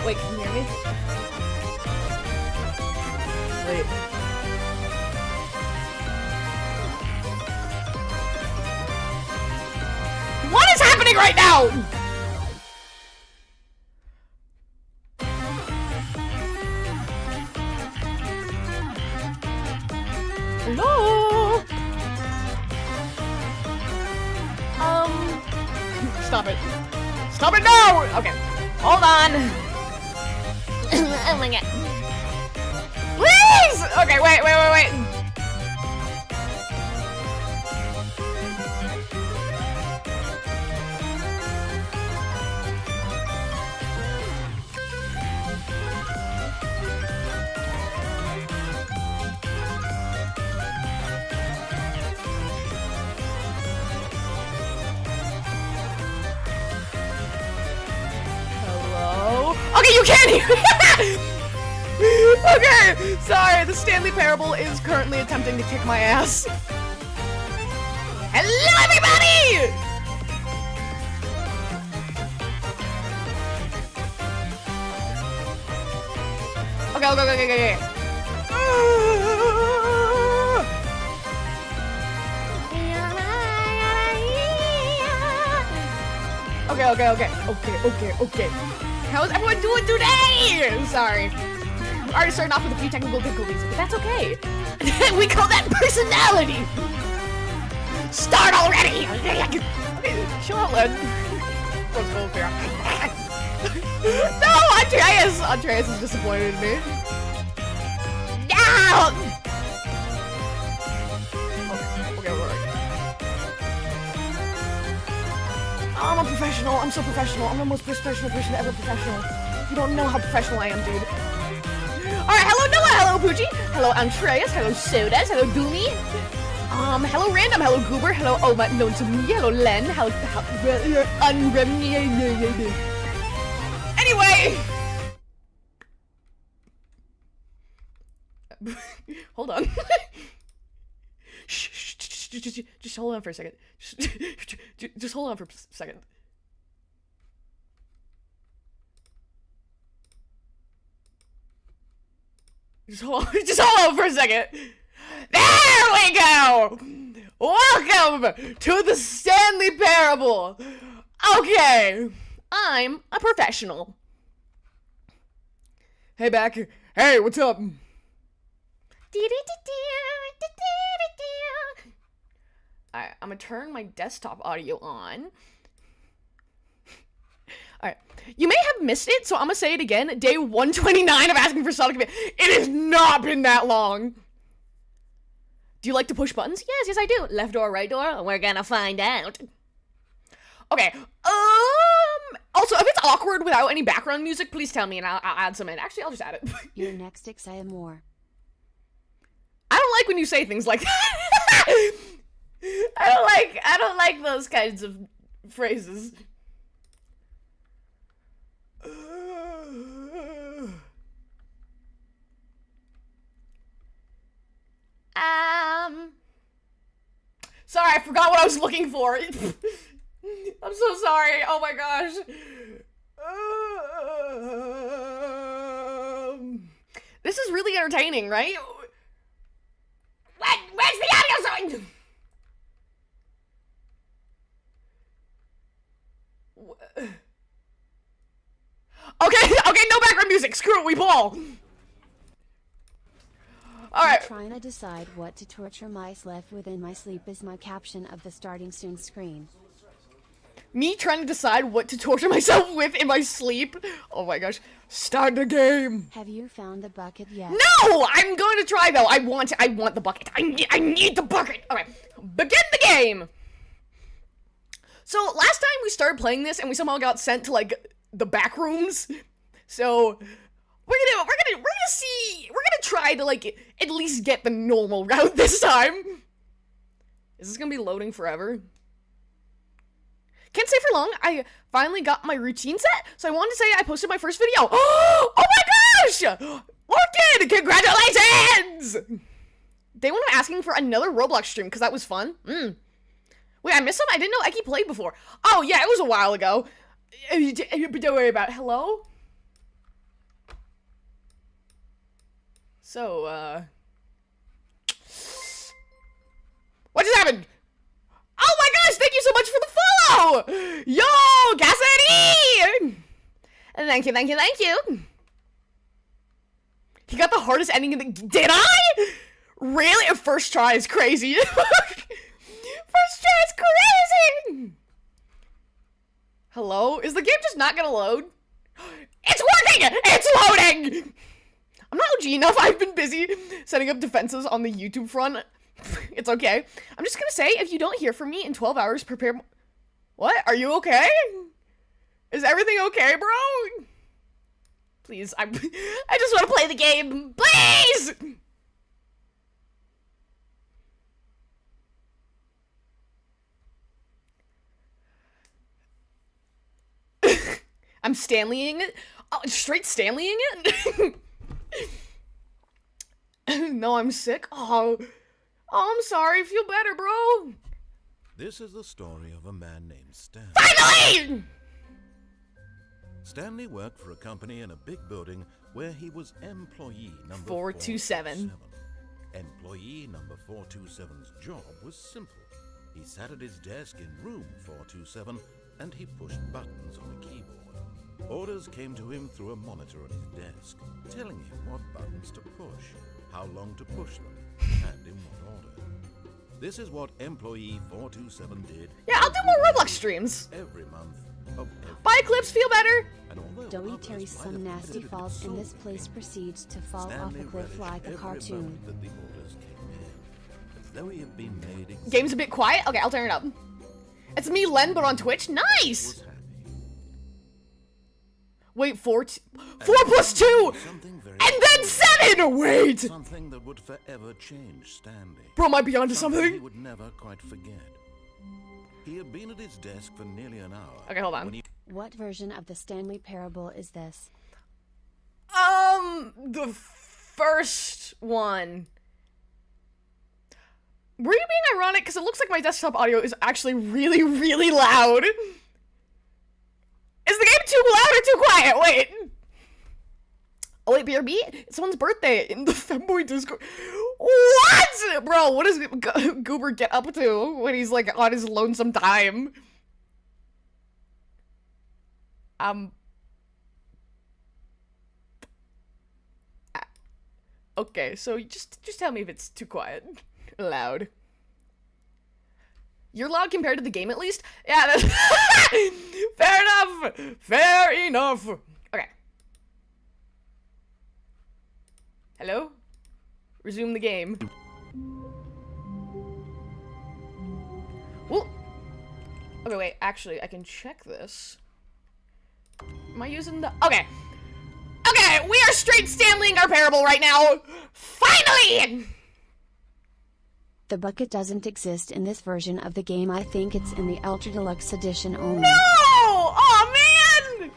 Wait, can you hear me? Wait. What is happening right now? Hello? Stop it. Stop it now! Okay. Hold on. Oh my god. Please! Okay, wait. Okay, you can't hear. Okay, sorry. The Stanley Parable is currently attempting to kick my ass. Hello, everybody! Okay. Okay. How's everyone doing today? Sorry. Already starting off with a few technical difficulties, but that's okay. We call that personality. Start already. Okay, chill out, Len. Let's go here. No, Andreas is disappointed in me. No. Okay, alright. I'm a professional. I'm so professional. I'm the most professional person ever professional. You don't know how professional I am, dude. Alright, hello Noah, hello Poochie, hello Andreas, hello Sodas, hello Doomy. Hello Random, hello Goober, hello Oma, known to me, hello Len, Anyway! Hold on. Just hold on for a second. Just hold on for a second. Just hold on for a second. There we go! Welcome to the Stanley Parable. Okay, I'm a professional. Hey, back. Hey, what's up? Alright, I'm gonna turn my desktop audio on. Alright, you may have missed it, so I'm gonna say it again. Day 129 of asking for Sonic Command. It has not been that long. Do you like to push buttons? Yes, I do. Left door, right door? We're gonna find out. Okay, also, if it's awkward without any background music, please tell me and I'll add some in. Actually, I'll just add it. You're next, Ecci Amor. I don't like when you say things like that. I don't like those kinds of phrases. Sorry, I forgot what I was looking for. I'm so sorry. Oh my gosh. This is really entertaining, right? Where's the audio sign? Okay, no background music. Screw it, we ball. Alright. I'm trying to decide what to torture myself within my sleep is my caption of the starting soon screen. Me trying to decide what to torture myself with in my sleep? Oh my gosh. Start the game. Have you found the bucket yet? No! I'm going to try though. I want the bucket. I need the bucket. Alright. Begin the game. So last time we started playing this and we somehow got sent to like the back rooms. So we're gonna try to like at least get the normal route this time. Is this gonna be loading forever? Can't say for long. I finally got my routine set, so I wanted to say I posted my first video. Oh my gosh! Orchid, congratulations! They were asking for another Roblox stream because that was fun. Wait, I missed some? I didn't know Ecci played before. Oh yeah, it was a while ago. But don't worry about it. Hello? So, what just happened? Oh my gosh, thank you so much for the follow! Yo, Cassidy! Thank you, thank you, thank you. He got the hardest ending in the... Did I? Really? A first try is crazy. First try is crazy! Hello? Is the game just not gonna load? It's working! It's loading! I'm not OG enough. I've been busy setting up defenses on the YouTube front. It's okay. I'm just gonna say, if you don't hear from me in 12 hours, prepare... What? Are you okay? Is everything okay, bro? Please, I just want to play the game. Please! I'm Stanley-ing it? Oh, straight Stanley-ing it? No, I'm sick. Oh, I'm sorry. Feel better, bro. This is the story of a man named Stanley. Finally! Stanley worked for a company in a big building where he was employee number 427. Employee number 427's job was simple. He sat at his desk in room 427 and he pushed buttons on a keyboard. Orders came to him through a monitor on his desk, telling him what buttons to push, how long to push them, and in what order. This is what employee 427 did. Yeah, I'll do more Roblox streams. Every month of every Bye, Clips. Feel better. And although Doughy others Terry's might some have nasty considered it falls in so this place great, proceeds to fall off Stanley a cliff relished like a every cartoon. moment that the orders came in, as though he had been made exactly Game's a bit quiet. Okay, I'll turn it up. It's me, Len, but on Twitch. Nice. was happy. Wait, 4 plus 2, Something very and then 7. Wait, something that would forever change Stanley. bro, might be onto He something. would never quite forget. He had been at his desk for nearly an hour. Okay, hold on. when he What version of the Stanley Parable is this? The first one. Were you being ironic? Because it looks like my desktop audio is actually really, really loud. Is the game too loud or too quiet? Wait. Oh wait, BRB? It's someone's birthday in the Femboy Discord. What? Bro, what does Goober get up to when he's like on his lonesome time? Okay, so just tell me if it's too quiet. Loud. You're loud compared to the game, at least? Yeah, that's... Fair enough! Fair enough! Okay. Hello? Resume the game. Well... Okay, wait, actually, I can check this. Am I using the... Okay. Okay, we are straight Stanley-ing our parable right now! Finally! The bucket doesn't exist in this version of the game. I think it's in the Ultra Deluxe edition only. No! Oh man!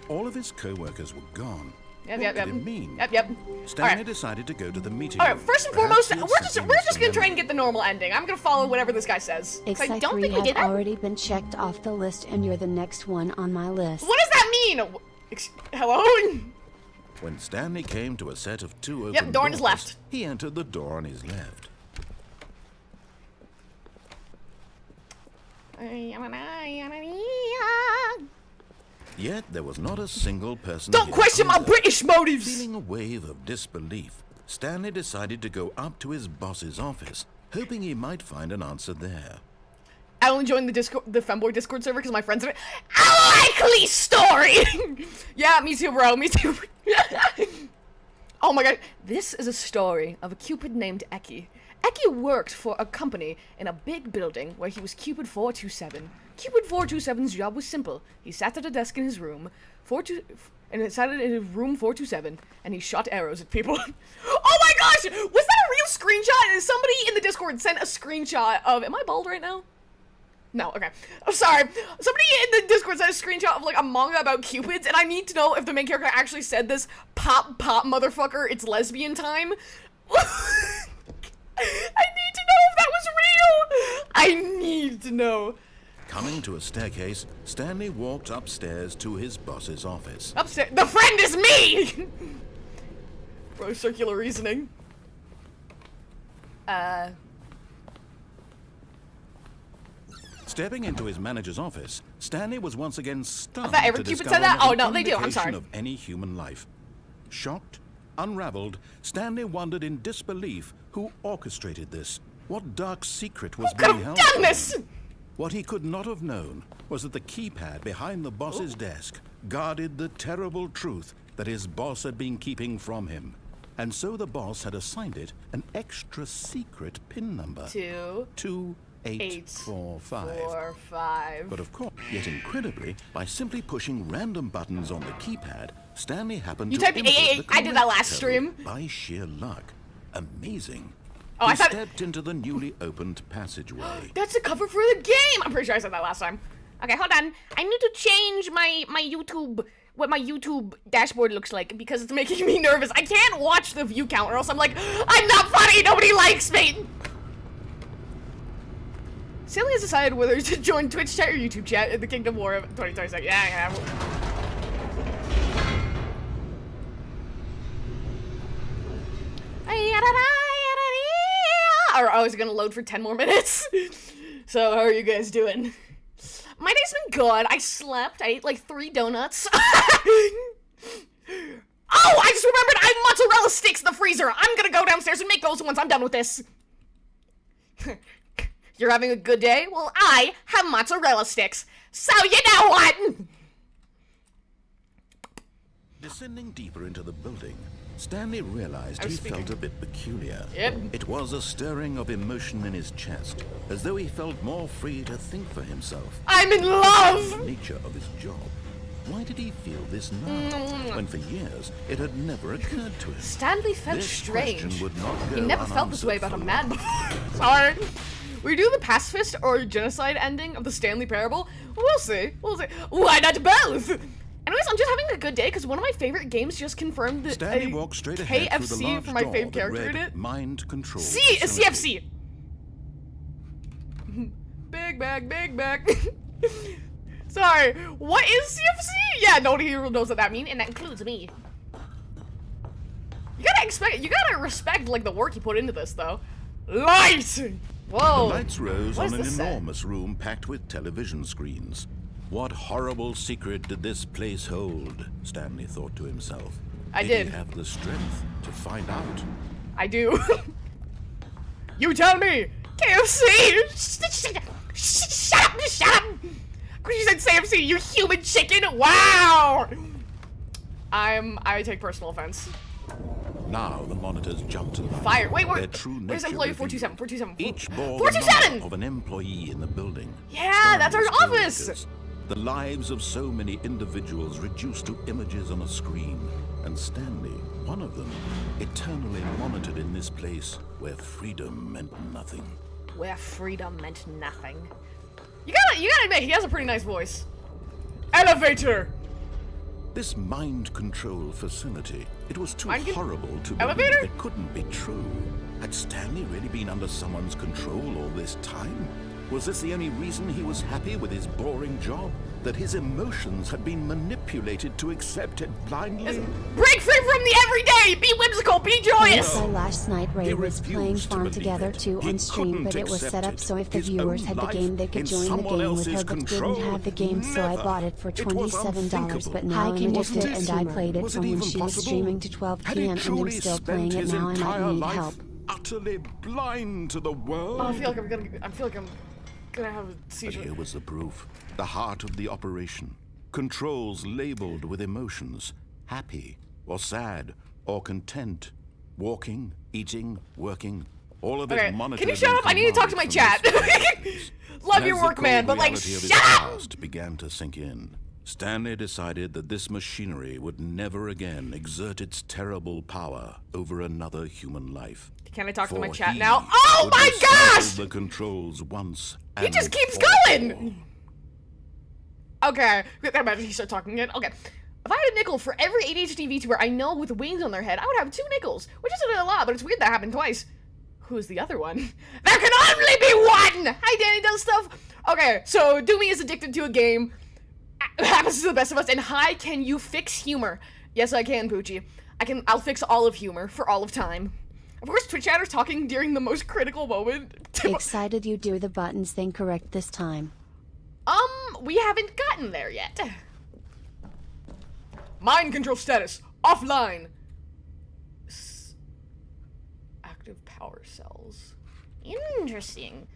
all of his co-workers were gone. Yep, what yep, did yep. it mean? Yep. Stanley Alright. decided to go to the meeting Alright, room. first and Perhaps foremost, he had we're just something gonna try and misremembered. get the normal ending. I'm gonna follow whatever this guy says. 'Cause I Excite don't 3 think we have did that. already been checked off the list and you're the next one on my list. What does that mean? Hello? When Stanley came to a set of two open Yep, door on his doors, left. he entered the door on his left. Yet there was not a single person Don't here question my either. British motives! Feeling a wave of disbelief, Stanley decided to go up to his boss's office, hoping he might find an answer there. I only joined the Femboy Discord server because my friends in it. A likely story! Yeah, me too, bro. Me too. Oh my god. This is a story of a Cupid named Ecci. Ecci worked for a company in a big building where he was Cupid 427. Cupid 427's job was simple. He sat at a desk in his room, and sat in his room 427, and he shot arrows at people. Oh my gosh! Was that a real screenshot? Somebody in the Discord sent a screenshot of... Am I bald right now? No, okay. I'm sorry. Somebody in the Discord sent a screenshot of, like, a manga about Cupids, and I need to know if the main character actually said this. Pop, motherfucker, it's lesbian time. I need to know if that was real. I need to know. Coming to a staircase, Stanley walked upstairs to his boss's office. Upstairs. The friend is me! Bro, circular reasoning. Stepping into his manager's office, Stanley was once again stunned thought every to Cupid discover said that? not Oh, an no, they do. I'm indication sorry. of any human life. Shocked, unraveled, Stanley wondered in disbelief who orchestrated this. What dark secret was Who could being have held done from this? him? What he could not have known was that the keypad behind the boss's desk guarded the terrible truth that his boss had been keeping from him. And so the boss had assigned it an extra secret PIN number. 2845. 4, 5. But of course, yet incredibly, by simply pushing random buttons on the keypad, Stanley happened You to typed input 888. the I did that correct last code stream. by sheer luck. Amazing. Oh, He I thought stepped into the newly opened passageway. that's the cover for the game. I'm pretty sure I said that last time. Okay, hold on. I need to change my YouTube, what my YouTube dashboard looks like, because it's making me nervous. I can't watch the view count or else I'm like, I'm not funny, nobody likes me. Stanley has decided whether to join Twitch chat or YouTube chat in the Kingdom War of 2026. Yeah. Or I was gonna load for 10 more minutes. So how are you guys doing? My day's been good. I slept. I ate like 3 donuts. Oh, I just remembered I have mozzarella sticks in the freezer. I'm gonna go downstairs and make those once I'm done with this. You're having a good day? Well, I have mozzarella sticks. So you know what? Descending deeper into the building, Stanley realized I was he felt a bit peculiar. Yep. It was a stirring of emotion in his chest, as though he felt more free to think for himself. I'm in love! The nature of his job. Why did he feel this now, when for years it had never occurred to him? Stanley felt This strange. question would not go He never felt this way unanswered about a for man long. before. Sorry. We do the pacifist or genocide ending of the Stanley Parable? We'll see. Why not both? Anyways, I'm just having a good day because one of my favorite games just confirmed that Stanley walked straight ahead through the KFC large for my door fave that character read in it. Mind control. C is facility. CFC. Big Mac. Sorry, what is CFC? Yeah, nobody here knows what that means, and that includes me. You gotta respect like the work you put into this, though. Light. Whoa. The lights rose What on is an this set? enormous room packed with television screens. What horrible secret did this place hold? Stanley thought to himself. I Did did. he have the strength to find out? I do. You tell me. KFC. Shut up. Because you said KFC, you human chicken. Wow. I take personal offense. Now the monitors jumped to life. Fire. Wait, Their true where's nature employee revealed. 427? Each bore the 427! number of an employee in the building. Yeah, that's our Stanley's office! coworkers. The lives of so many individuals reduced to images on a screen. And Stanley, one of them, eternally monitored in this place where freedom meant nothing. Where freedom meant nothing. You gotta admit, he has a pretty nice voice. Elevator! This mind control facility, it was too Mind con- horrible to Elevator? believe it couldn't be true. Had Stanley really been under someone's control all this time? Was this the only reason he was happy with his boring job? That his emotions had been manipulated to accept it blindly? Break free from the everyday! Be whimsical, be joyous! So last night Ray He was playing refused to Farm believe Together it. 2 He on stream, couldn't but it was set accept up it. so if the His viewers own had the life game they could in join the someone game with her else's but control? didn't have the game, so I Never. bought it for It was $27, but now unthinkable. I'm Wasn't addicted it? and I played it Was from it when even she was possible? streaming to 12 Had he p.m. and I'm truly still spent playing it his now and I entire need life help. utterly blind to the world? Oh, I feel like I'm gonna have a But seizure. here was the proof. The heart of the operation. Controls labeled with emotions. Happy, or sad, or content. Walking, eating, working. All of it Okay, monitored. can you shut and up? I need to talk to my commanded chat. from his face. Love As your the work, man, cold but like, reality of his shut up! past began to sink in. Stanley decided that this machinery would never again exert its terrible power over another human life. Can I talk to my For chat he now? Oh would my dismantle gosh! The controls once. He and just keeps for all. going! Okay, imagine he start talking again. Okay. If I had a nickel for every ADHD VTuber I know with wings on their head, I would have 2 nickels, which isn't a lot, but it's weird that happened twice. Who's the other one? There can only be one! Hi, Danny does stuff. Okay, so Doomy is addicted to a game. Happens to the best of us. And hi, can you fix humor? Yes, I can, Poochie. I'll fix all of humor for all of time. Of course, Twitch chatter's talking during the most critical moment. Excited you do the buttons thing correct this time. We haven't gotten there yet. Mind control status, offline. Active power cells. Interesting.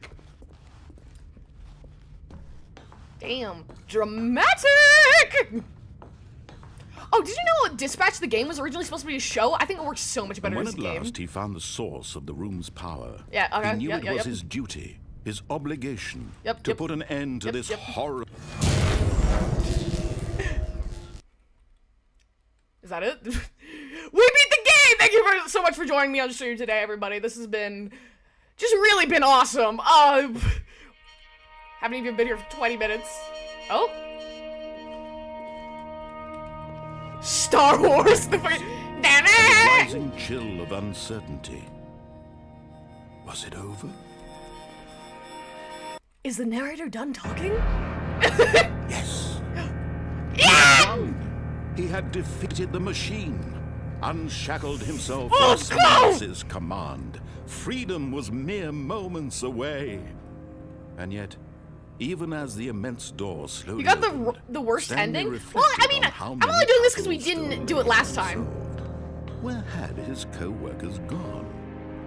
Damn, dramatic! Oh, did you know Dispatch the Game was originally supposed to be a show? I think it works so much better When as a at game. last he found the source of the room's power, Yeah, okay, he knew yep, it was his duty, his obligation, to put an end to this horror. Is that it? We beat the game! Thank you so much for joining me on stream today, everybody. This has been just really been awesome. Haven't even been here for 20 minutes. Oh. Star Wars, the fucking... A rising chill of uncertainty. Was it over? Is the narrator done talking? Yes. Yeah! He had defeated the machine, unshackled himself Oh, from someone else's command. Freedom was mere moments away. And yet, even as the immense door slowly You got opened, the worst Stanley ending? Well, reflected I mean, on how I'm many only doing this because we puzzles didn't still do it last remained time. unsolved. Where had his co-workers gone?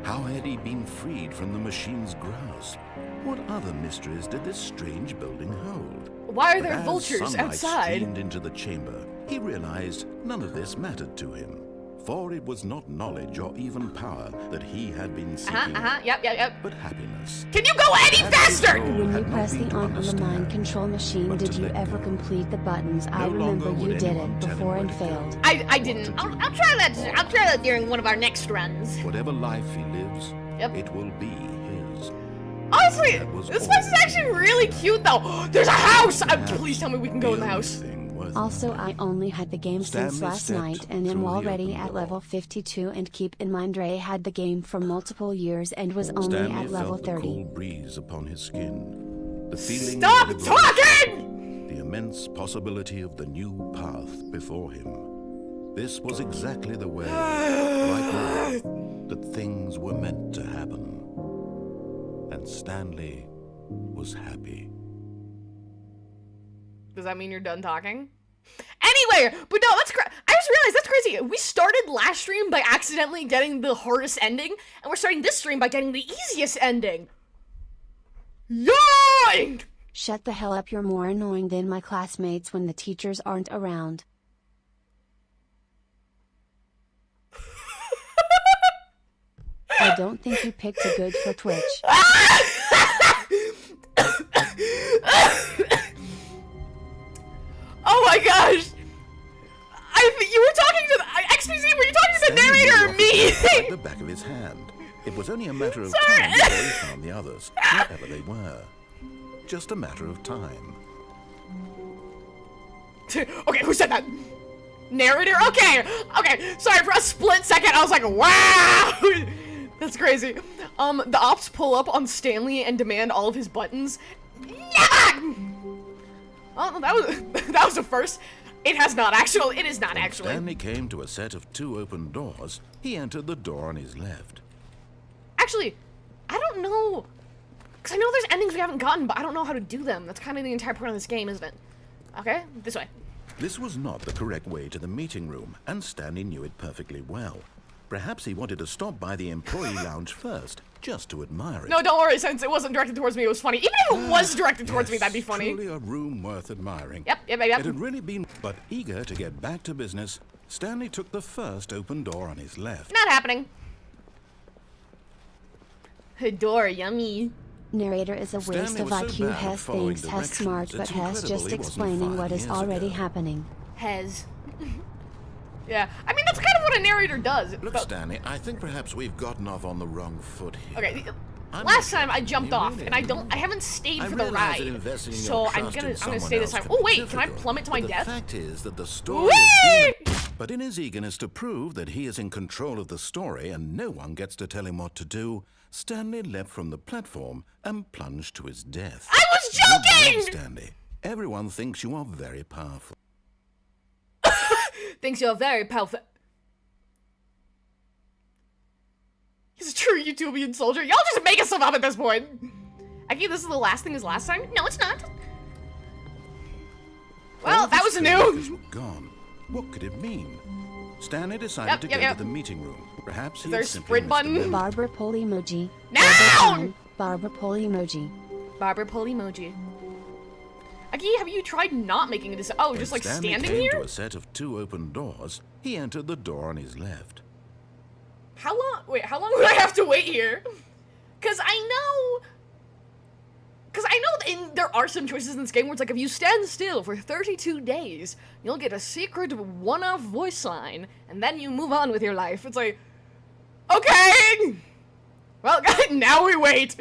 How had he been freed from the machine's grasp? What other mysteries did this strange building hold? Why are But there as vultures sunlight outside? streamed into the chamber, he realized none of this mattered to him. For it was not knowledge or even power that he had been seeking, Yep. but happiness. Can you go any That faster? his goal When you had not press been the to on the mind understand, control machine, but did to you let ever go. complete the buttons? I No longer remember you would did anyone it tell him before where and to go. failed. I didn't. I'll try that. I'll try that during one of our next runs. Whatever life he lives, Yep. it will be his. Honestly, That was this all. place is actually really cute, though. There's a house. Please tell me we can go in the house. Also, I only had the game since Stanley last stepped night and am through the already open at door. level 52, and keep in mind Ray had the game for multiple years and was only Stanley at level felt the 30. cool breeze upon his skin. The feeling Stop of liberation, talking! the immense possibility of the new path before him. This was exactly the way, right now, that things were meant to happen. And Stanley was happy. Does that mean you're done talking? Anyway, but no, that's I just realized that's crazy. We started last stream by accidentally getting the hardest ending, and we're starting this stream by getting the easiest ending. Yoink! Shut the hell up, you're more annoying than my classmates when the teachers aren't around. I don't think you picked a good for Twitch. Oh my gosh! You were talking to the XPC. Were you talking to the Stanley narrator or knew me? at the back of his hand. It was only a matter of Sorry. time before he found the others, wherever they were. Just a matter of time. Okay, who said that? Narrator? Okay. Sorry, for a split second, I was like, wow! That's crazy. The ops pull up on Stanley and demand all of his buttons. Yeah! Oh, that was a first. It is not actually. When Stanley came to a set of 2 open doors, he entered the door on his left. Actually, I don't know. Because I know there's endings we haven't gotten, but I don't know how to do them. That's kind of the entire point of this game, isn't it? Okay, this way. This was not the correct way to the meeting room, and Stanley knew it perfectly well. Perhaps he wanted to stop by the employee lounge first, just to admire it. No, don't worry, since it wasn't directed towards me, it was funny. Even if it was directed towards me, that'd be funny. Truly a room worth admiring. Yep. It had really been, but eager to get back to business, Stanley took the first open door on his left. Not happening. Door, yummy. Narrator is a waste Stanley of was so IQ. bad at Has following thinks, has directions, smart, it's but has incredible just he wasn't explaining 5 what is years already ago. happening. Has. Yeah, I mean, that's kind of what a narrator does. Look, but- Stanley, I think perhaps we've gotten off on the wrong foot here. Okay, I'm last not time I sure. jumped You off, really and I haven't stayed I for the realize that ride. investing your So I'm trust in gonna someone stay this else time. can Oh be wait, can I difficult, plummet to my but death? The fact is that the story Whee! is But in his eagerness to prove that he is in control of the story and no one gets to tell him what to do, Stanley leapt from the platform and plunged to his death. I was Good job, joking! Stanley. Everyone thinks you are very powerful. Thinks you're very powerful. He's a true YouTubian soldier. Y'all just making stuff up at this point. Ecci, this is the last thing as last time? No, it's not. Well, that was new. Gone. What could it mean? Stanley decided to go to the meeting room. Perhaps he There's simply sprint missed the button. memo. Barbara pull emoji. Now! Barbara pull emoji. Barbara pull emoji. Ecci, have you tried not making a Oh, just like Stanley standing came here? to a set of 2 open doors. He entered the door on his left. How long? Wait, how long would I have to wait here? Cause I know that there are some choices in this game where it's like if you stand still for 32 days, you'll get a secret one-off voice line, and then you move on with your life. It's like, okay. Well, now we wait.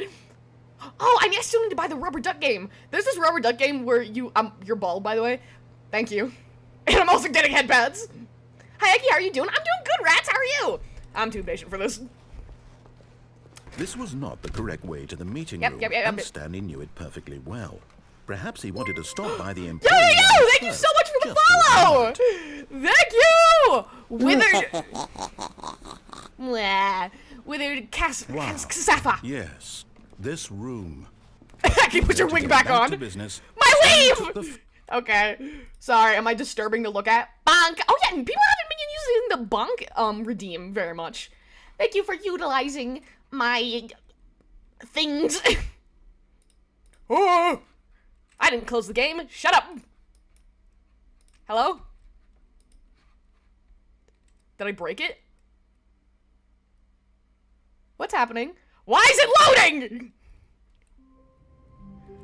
Oh, I still need to buy the rubber duck game. There's this rubber duck game where you're bald, by the way. Thank you. And I'm also getting headpads. Hi, Ecci, how are you doing? I'm doing good, rats. How are you? I'm too patient for this. This was not the correct way to the meeting room, yep. and Stanley knew it perfectly well. Perhaps he wanted to stop by the employee. Yo! Thank you so much for the follow! Thank you! Withered... Mwah. Withered Casafa. Yes, this room. Can you put your wig back on? Business, My took weave! Okay. Sorry, am I disturbing to look at? Bonk! Oh yeah, and people haven't been using the bonk redeem very much. Thank you for utilizing my things. Oh! I didn't close the game. Shut up. Hello? Did I break it? What's happening? Why is it loading?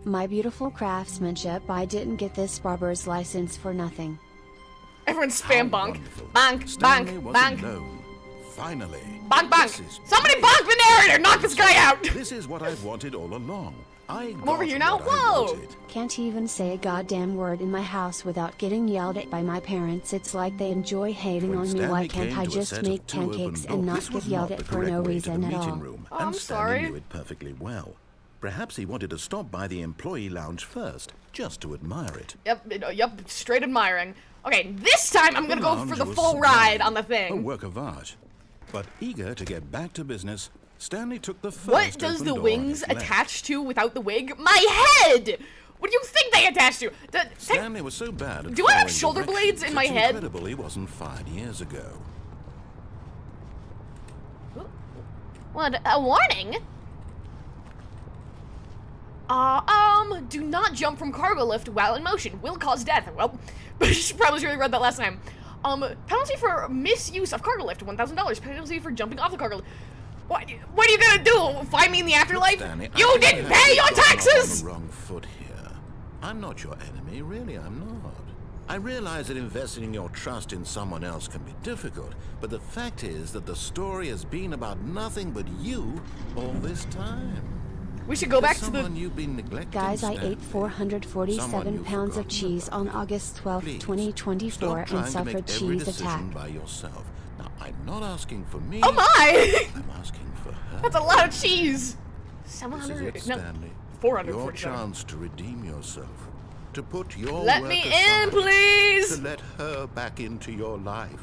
My beautiful craftsmanship. I didn't get this barber's license for nothing. Everyone's spam How bonk. wonderful. Bonk, Stanley bonk, was bonk. alone. Finally. Bonk, bonk. This is Somebody great. bonk the narrator! Knock this guy out! This is what I've wanted all along. I'm over here now? Whoa! Can't even say a goddamn word in my house without getting yelled at by my parents. It's like they enjoy hating When on me. Stanley Why can't came I to a just set of make 2 open pancakes doors, and not this get was yelled not at the for correct no way to the reason at meeting all? room, Oh, and I'm Stanley sorry. knew it perfectly well. Perhaps he wanted to stop by the employee lounge first, just to admire it. Yep, straight admiring. Okay, this time I'm gonna go for lounge the was full sublime, ride on the A thing. work of art. But eager to get back to business, Stanley took the first What does open the door on wings his left. attach to without the wig? My head! What do you think they attach to? Stanley was so bad at Do I have following shoulder blades directions, in my it's head? incredible he wasn't fired years ago. What, a warning? Do not jump from cargo lift while in motion. Will cause death. Well, probably should have read that last time. Penalty for misuse of cargo lift, $1,000. Penalty for jumping off the cargo lift. What are you gonna do? Find me in the afterlife? Stanley, You I didn't think pay your you've gotten off taxes! on the wrong foot here. I'm not your enemy, really, I'm not. I realize that investing your trust in someone else can be difficult, but the fact is that the story has been about nothing but you all this time. We should go back to Someone the... you've been neglecting, Guys, I Stanley. ate 447 Someone pounds of you've cheese on forgotten August about. 12th, Please, 2024 stop and trying to suffered make every cheese decision attack. by yourself. Now, I'm not asking for me. Oh my! I'm asking for her. That's a lot of cheese. This is 700... it, No, Stanley. 447. Your chance to redeem yourself. To put your Let work me aside, in, please! To let her back into your life.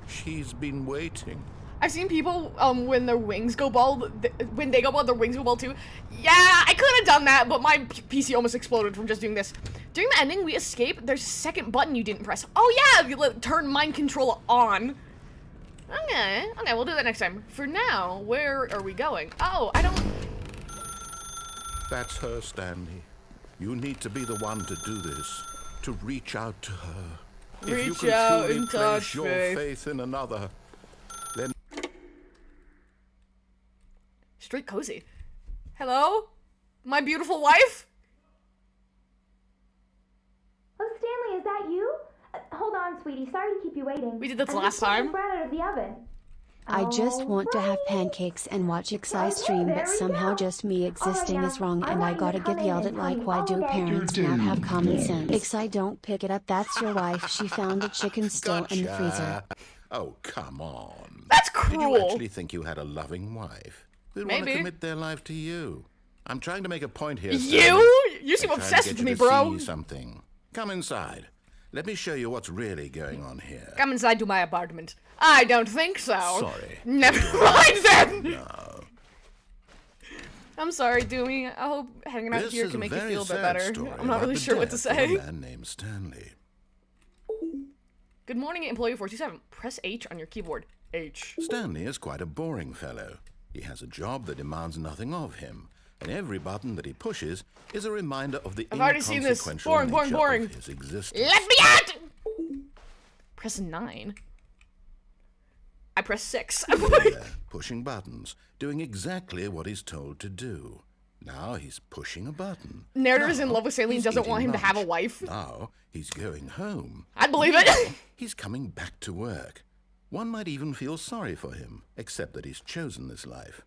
She's been waiting. I've seen people, when their wings go bald, when they go bald, their wings go bald too. Yeah, I could have done that, but my PC almost exploded from just doing this. During the ending, we escape. There's a second button you didn't press. Oh yeah, you turn mind control on. Okay, we'll do that next time. For now, where are we going? Oh, I don't... That's her, Stanley. You need to be the one to do this. To reach out to her. If you Reach can out truly and place touch your faith. faith in another, then Straight cozy. Hello? My beautiful wife? Oh, Stanley, is that you? Hold on, sweetie. Sorry to keep you waiting. We did this I'm last just pulling time. bread out of the oven. I just want to have Alrighty. pancakes and watch Ecci Okay, stream, there but we somehow go. just me existing Alright, is wrong now, I and I want you gotta to get come in yelled at and tell like, me why all do about your parents not have common sense? Ecci, don't pick it up, that's your wife. She found a chicken still in the freezer. Oh, come on. That's Did you cruel. actually think you had a loving wife? Who'd want Maybe. to commit their life to you? I'm trying to make a point here, You? Stanley. You seem I'm trying to obsessed get with you me, to bro. See something. Come inside. Let me show you what's really going on here. Come inside to my apartment. I don't think so. Sorry. Never mind then! No. I'm sorry, Doomy. I hope hanging out This here is can a make you very feel a bit sad better. story I'm not about really the sure what to death of say. a man named Stanley. Good morning, employee 427. Press H on your keyboard. H. Stanley is quite a boring fellow. He has a job that demands nothing of him, and every button that he pushes is a reminder of the I've already seen this. inconsequential Boring, boring, nature boring. of his existence. Let me out! Press 9. I press 6. There, pushing buttons, doing exactly what he's told to do. Now he's pushing a button. Narrator is in Now love with Stanley and he's doesn't want him eating to have a lunch. wife. Now he's going home. I'd believe it. He's coming back to work. One might even feel sorry for him, except that he's chosen this life.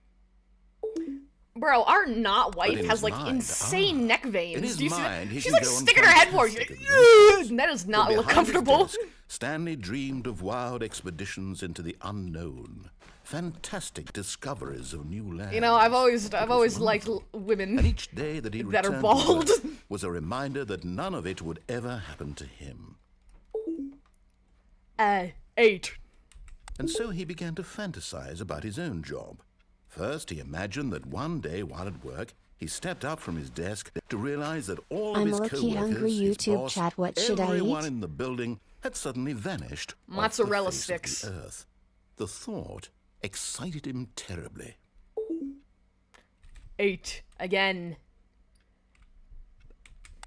Bro, our not wife in has his like mind, insane neck veins. in his Do you see mind, that? he She's can like go on sticking her head forward. fantastic She's like, that does not But look behind his comfortable. desk, Stanley dreamed of wild expeditions into the unknown, fantastic discoveries of new lands. You know, I've always was liked wonderful. women. And each day that he that are returned bald. to work was a reminder that none of it would ever happen to him. 8. And so he began to fantasize about his own job. First, he imagined that one day while at work, he stepped up from his desk to realize that all of I'm his a lucky co-workers, hungry his YouTube boss, chat, what should I everyone eat? in the building had suddenly vanished Mozzarella off the face sticks. of the earth. The thought excited him terribly. 8. Again.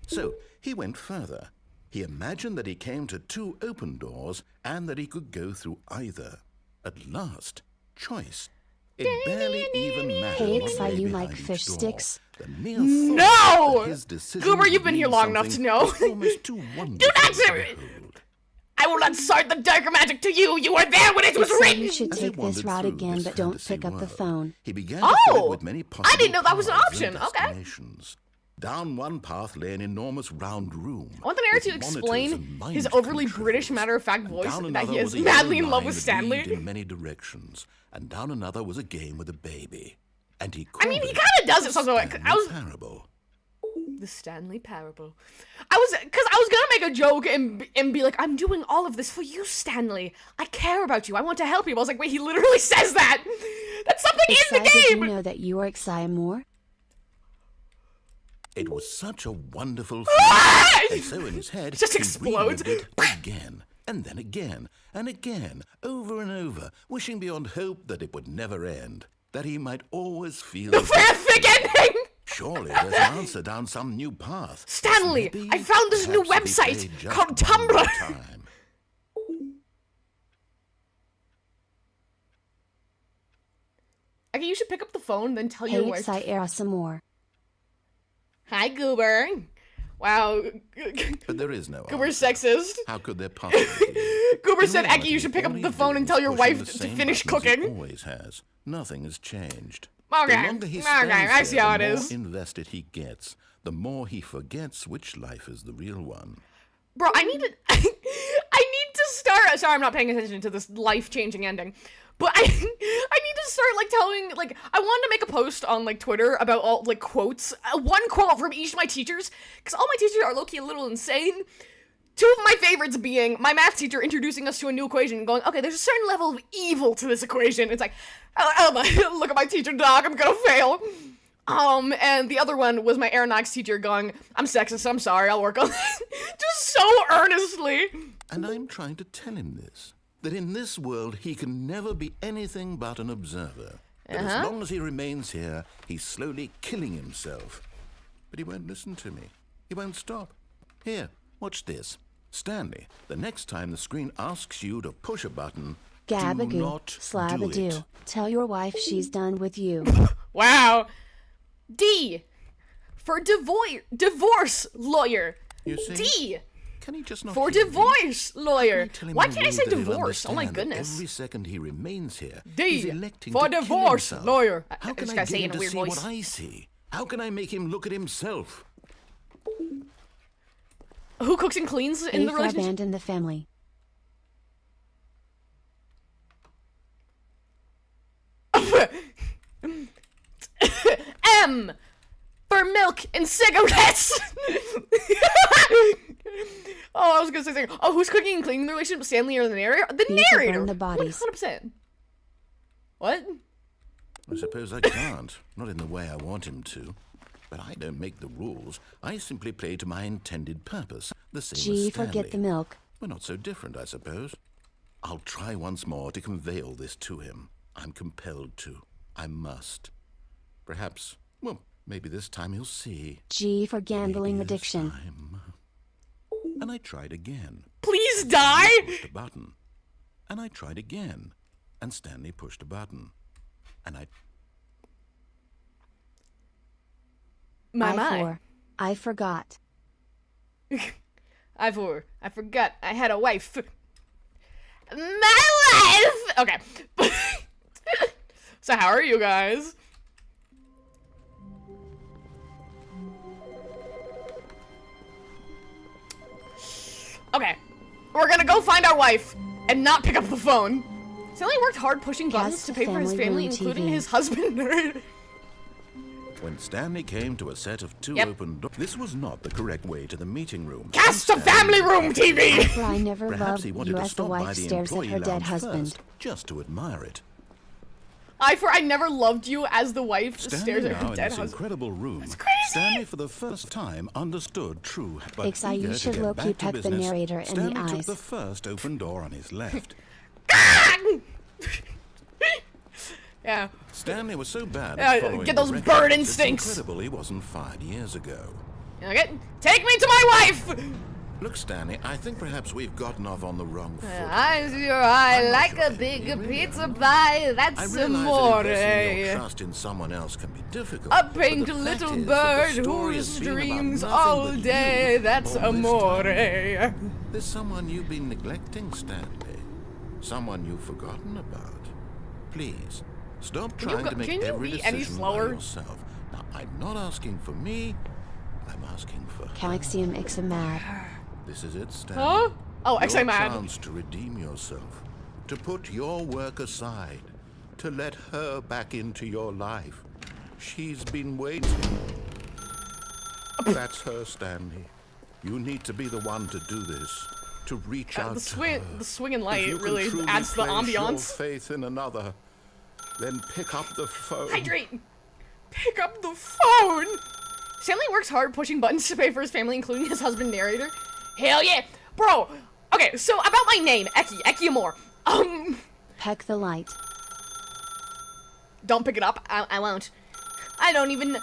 So he went further. He imagined that he came to 2 open doors and that he could go through either. At last, choice. It barely even mattered Hey, what Ecci, lay you behind like each fish door. sticks? The mere No! thought that his decision Goober, would you've been here mean long enough to something know. was almost too wonderful not to say- behold. I will not start the darker magic to you. You were there when it was So written. you should As he take this wandered route through again, this but don't fantasy pick up the world, phone. He began to fill it Oh! with many I didn't know that was an possible option. paths and Okay. destinations. Down one path lay an enormous round room. I want the narrator to with monitors explain and mind his overly controls. British, matter-of-fact voice Down that another he is was a madly in yellow love line with that Stanley. leaned in many directions, and down another was a game with a baby. And he I mean, called he it kind of does it something like Stanley I was Parable. the Stanley Parable. I was gonna make a joke and be like, I'm doing all of this for you, Stanley. I care about you. I want to help you. I was like, wait, he literally says that. That's something in the Ecci, did you game. know that you are Ecci Amor? It was such a wonderful Ah! feeling. And so in his head, Just he explodes. relived it again, and then again, and again, over and over, wishing beyond hope that it would never end, that he might always feel... Fanfic ending. Surely there's an answer down some new path. Stanley, Maybe, I found this new perhaps if he website played just called one more Tumblr. time. Okay, you should pick up the phone, then tell Hey, your wife. Ecci, era some more. Hi, Goober. Wow. But there is no Goober's answer. sexist. How could there possibly be? Goober In said, reality, Ecci, you should pick all up he the phone did and was tell your pushing wife the to same finish buttons he cooking. always has. Nothing has changed. Okay, The longer he okay, spends I see there, how the it more is. invested he gets, the more he forgets which life is the real one. Bro, I need to I need to start. Sorry, I'm not paying attention to this life-changing ending. But I need to start like telling like I wanted to make a post on like Twitter about all like quotes, one quote from each of my teachers, because all my teachers are low-key a little insane. 2 of my favorites being my math teacher introducing us to a new equation and going, okay, there's a certain level of evil to this equation. It's like, oh my, look at my teacher, dog, I'm gonna fail. And the other one was my aeronautics teacher going, I'm sexist, I'm sorry, I'll work on that. Just so earnestly. And I'm trying to tell him this, that in this world he can never be anything but an observer. That as long as he remains here, he's slowly killing himself. But he won't listen to me. He won't stop. Here, watch this. Stanley, the next time the screen asks you to push a button, do Gabagoo, not do it. slabadoo. Tell your wife she's done with you. Wow. D. For divorce lawyer. You see? D. Can he just not For hear me? divorce lawyer. Tell him Why in a can't I way say that he'll divorce? Oh my understand that goodness. Every second he remains here, D. he's electing For to kill divorce himself. lawyer. How I can just I gotta get say it him in a to weird see voice. what I see? How can I make him look at himself? Who cooks and cleans in the A for relationship? abandon the family. M. For milk and cigarettes. Oh, I was gonna say something. Oh, who's cooking and cleaning in the relationship? Stanley or the narrator? The B for narrator. burn the bodies. 100%. What? I suppose I can't. Not in the way I want him to. But I don't make the rules. I simply play to my intended purpose. The same as Gee, Stanley. forget the milk. We're not so different, I suppose. I'll try once more to convey all this to him. I'm compelled to. I must. Perhaps, well, maybe this time he'll see. G for gambling Maybe this addiction. time. And I tried again. Please die! Pushed a button. And I tried again. And Stanley pushed a button. And I forgot. I forgot I had a wife. My wife! Okay. So how are you guys? Okay. We're gonna go find our wife and not pick up the phone. Stanley worked hard pushing buttons Cast to the pay for his family family, room including TV. his husband. when Stanley came to a set of two Yep. open doors, this was not the correct way to the meeting room. Cast the Stanley- family room TV! For I never Perhaps he loved wanted you to as the stop by wife the stares at employee her dead lounge husband. first, just to admire it. I never loved you as the wife stares Standing at her now in dead this husband. incredible room, crazy! Stanley for the first time understood true, but Ixai, you eager to should get low-key back to peck the business, narrator in the Stanley eyes. took the first open door on his left. Yeah. Stanley was so bad Yeah, at following get those directions, bird it's instincts. incredible he wasn't fired years ago. Okay. Take me to my wife! Look, Stanley, I think perhaps we've gotten off on the wrong foot. Eyes your eye I'm not like sure a I big really pizza am. pie. I That's realize that investing your amore. trust in someone else can be difficult. A but pink the fact little is that bird the story whose has been about dreams nothing all but day. you That's all this amore. time. There's someone you've been neglecting, Stanley. Someone you've forgotten about. Please, stop trying to make can you every be any decision by slower? yourself. Now, I'm not asking for me. I'm asking for her. Calixium Ixam mad. This is it, Stanley. Huh? Oh, Your Ecci mad. chance to redeem yourself, to put your work aside, to let her back into your life. She's been waiting. That's her, Stanley. You need to be the one to do this, to reach out The to her. swinging If light you can really truly adds to the place your ambiance. faith in another, then pick up the phone. Hydrate. Pick up the phone. Stanley works hard pushing buttons to pay for his family, including his husband narrator. Hell yeah, bro. Okay, so about my name, Ecci Amor. Peck the light. Don't pick it up. I won't. I don't even.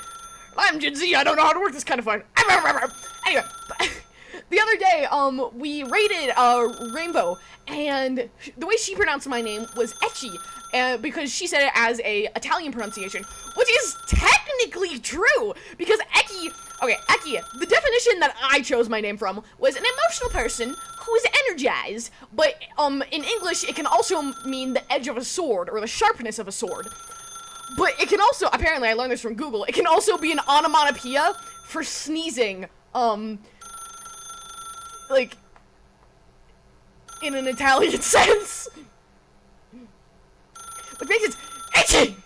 I'm Gen Z. I don't know how to work this kind of phone. Anyway, the other day, we raided Rainbow, and the way she pronounced my name was Ecci, because she said it as a Italian pronunciation, which is technically true because Ecci. Okay, Ecci. The definition that I chose my name from was an emotional person who is energized, but in English it can also mean the edge of a sword or the sharpness of a sword. But it can also, apparently I learned this from Google, it can also be an onomatopoeia for sneezing, like, in an Italian sense. Which makes it itchy!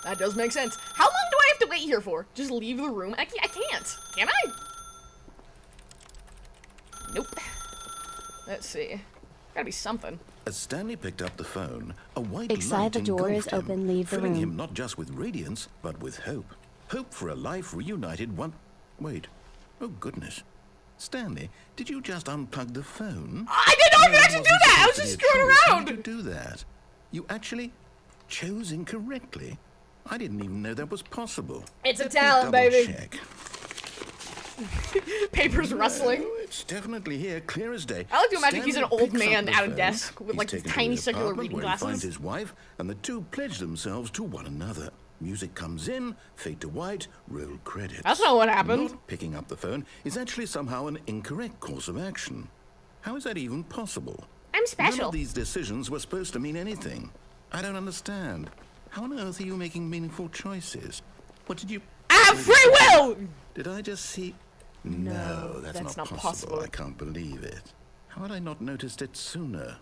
That does make sense. How long do I have to wait here for? Just leave the room? I can't. Can I? Nope. Let's see. Gotta be something. As Stanley picked up the phone, a white Ixai, light the door is engulfed him, open, leave the filling room. him not just with radiance, but with hope. Hope for a life reunited one... Wait. Oh, goodness. Stanley, did you just unplug the phone? I did not No, actually do wasn't that! I was supposed just to be a screwing choice. How around! did you do that? You actually chose incorrectly? I didn't even know that was possible. It's a Let me talent, double baby. check. Paper's rustling. Oh, it's definitely here, clear as day. I like to imagine he's an Stanley old picks up man the at a phone. desk with, He's like, taken to tiny his circular apartment reading where he finds glasses. his wife, and the two pledge themselves to one another. Music comes in, fade to white, roll credits. That's not what happened. Not picking up the phone is actually somehow an incorrect course of action. How is that even possible? I'm None special. of these decisions were supposed to mean anything. I don't understand. How on earth are you making meaningful choices? What did you... I have free will! Did I just see... No, that's not possible. I can't believe it. How had I not noticed it sooner?